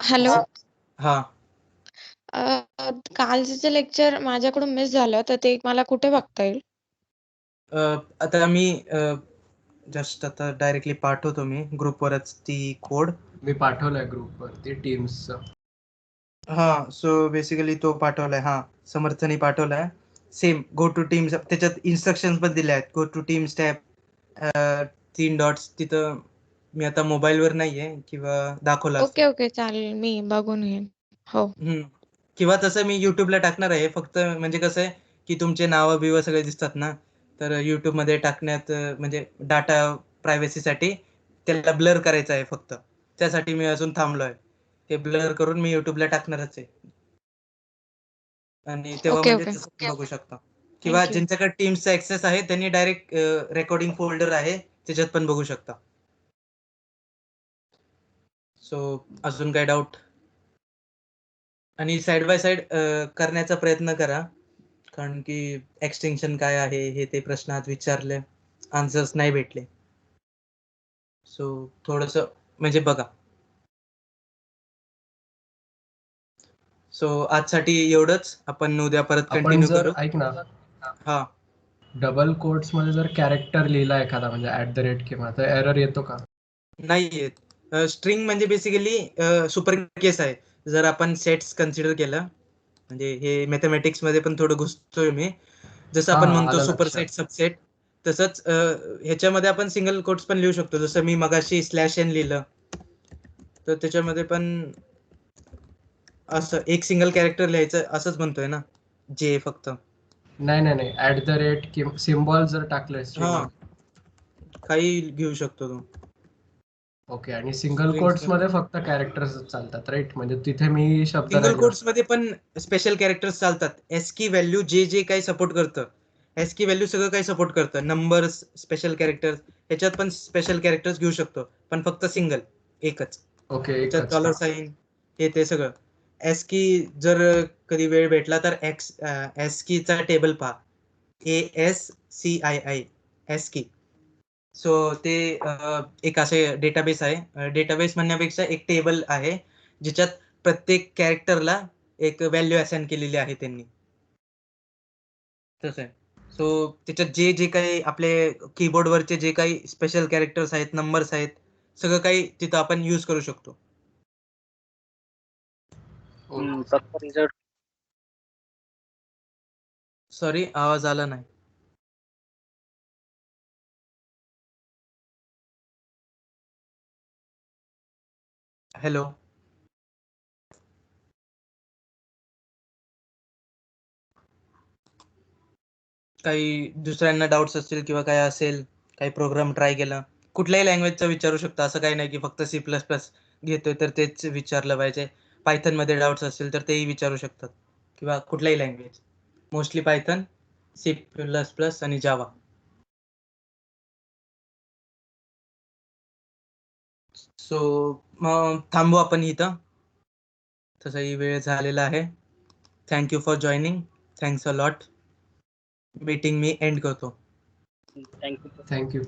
हॅलो. हा, कालचं लेक्चर माझ्याकडून मिस झालं, तर ते मला कुठे बघता येईल? आता मी जस्ट आता डायरेक्टली पाठवतो मी ग्रुपवरच ती कोड. मी पाठवलंय ग्रुपवरती टीम्सचं. हा, सो बेसिकली तो पाठवलाय. हा, समर्थनी पाठवलाय. सेम गो टू टीम्स, त्याच्यात इन्स्ट्रक्शन पण दिले आहेत. Go two teams tab, 3 dots. तिथं मी आता मोबाईलवर नाहीये किंवा दाखवला ओके ओके चालेल, मी बघून घेईन. हो. किंवा तसं मी युट्यूबला टाकणार आहे. फक्त म्हणजे कसं आहे की तुमचे नावं बिवं सगळे दिसतात ना, तर YouTube मध्ये टाकण्यात म्हणजे डाटा प्रायव्हसीसाठी त्याला ब्लर करायचं आहे फक्त. त्यासाठी मी अजून थांबलोय. ते ब्लर करून मी YouTubeला टाकणारच आहे. आणि तेव्हा ओके, म्हणजे ओके. तसं तुम्ही बघू शकता. किंवा you. ज्यांच्याकडे टीम्सचा ऍक्सेस आहे त्यांनी डायरेक्ट रेकॉर्डिंग फोल्डर आहे त्याच्यात पण बघू शकता. सो अजून काय डाऊट? आणि साइड बाय साइड करण्याचा प्रयत्न करा, कारण की एक्सटेन्शन काय आहे हे ते प्रश्न आज विचारले, आन्सर्स नाही भेटले. सो थोडस म्हणजे बघा. सो आजसाठी एवढंच. आपण उद्या परत आपण कंटिन्यू जर करू. ऐक ना, हा, डबल कोट्स मध्ये जर कॅरेक्टर लिहिला एखादा म्हणजे @ किंवा तर एरर येतो का? नाही येत. स्ट्रिंग म्हणजे बेसिकली सुपर केस आहे. जर आपण सेट्स कन्सिडर केलं, म्हणजे हे मॅथमॅटिक्स मध्ये पण थोडं घुसतोय मी. जसं आपण हा, म्हणतो आलं सुपर लक्षात. सेट, सबसेट, तसंच ह्याच्यामध्ये आपण सिंगल कोट्स पण लिहू शकतो. जसं मी मगाशी /n लिहिलं, तर त्याच्यामध्ये पण असं एक सिंगल कॅरेक्टर लिहायचं असंच म्हणतोय ना, जे फक्त. नाही @ किंवा सिम्बॉल जर टाकलं हा, स्ट्रिंग. काही घेऊ शकतो तो. ओके, आणि सिंगल Strings कोट्स मध्ये फक्त कॅरेक्टर्स चालतात, राईट? म्हणजे तिथे मी शब्द सिंगल नाही लिहू कोट्स मध्ये पण स्पेशल कॅरेक्टर्स चालतात. एस्की व्हॅल्यू जे काही सपोर्ट करतं, एस्की व्हॅल्यू सगळं काही सपोर्ट करतं. नंबर्स, स्पेशल कॅरेक्टर्स, ह्याच्यात पण स्पेशल कॅरेक्टर्स घेऊ शकतो, पण फक्त सिंगल, एकच. ओके, त्याच्यात एकच. डॉलर साइन हे ते सगळं. एस्की जर कधी वेळ भेटला तर एस्कीचा टेबल पहा. ASCII ASCII. सो ते एक असे डेटाबेस आहे. डेटाबेस म्हणण्यापेक्षा एक टेबल आहे, ज्याच्यात प्रत्येक कॅरेक्टरला एक व्हॅल्यू असाइन केलेली आहे त्यांनी. तसं आहे. सो त्याच्यात जे काही आपले कीबोर्डवरचे जे काही स्पेशल कॅरेक्टर्स आहेत, नंबर्स आहेत, सगळं काही तिथं आपण यूज करू शकतो. फक्त रिझल्ट सॉरी, आवाज आला नाही. हॅलो. काही दुसऱ्यांना डाऊट्स असतील किंवा काय असेल, काही प्रोग्राम ट्राय केला, कुठल्याही लँग्वेजचा विचारू शकता. असं काही नाही की फक्त C++ घेतोय तर तेच विचारलं पाहिजे. पायथन मध्ये डाऊट्स असतील तर तेही विचारू शकतात, किंवा कुठल्याही लँग्वेज. मोस्टली पायथन, C++ आणि जावा. सो मग थांबू आपण इथं. तसाही वेळ झालेला आहे. Thank you for joining. Thanks a lot. Meeting me and करतो. थँक्यू. थँक्यू.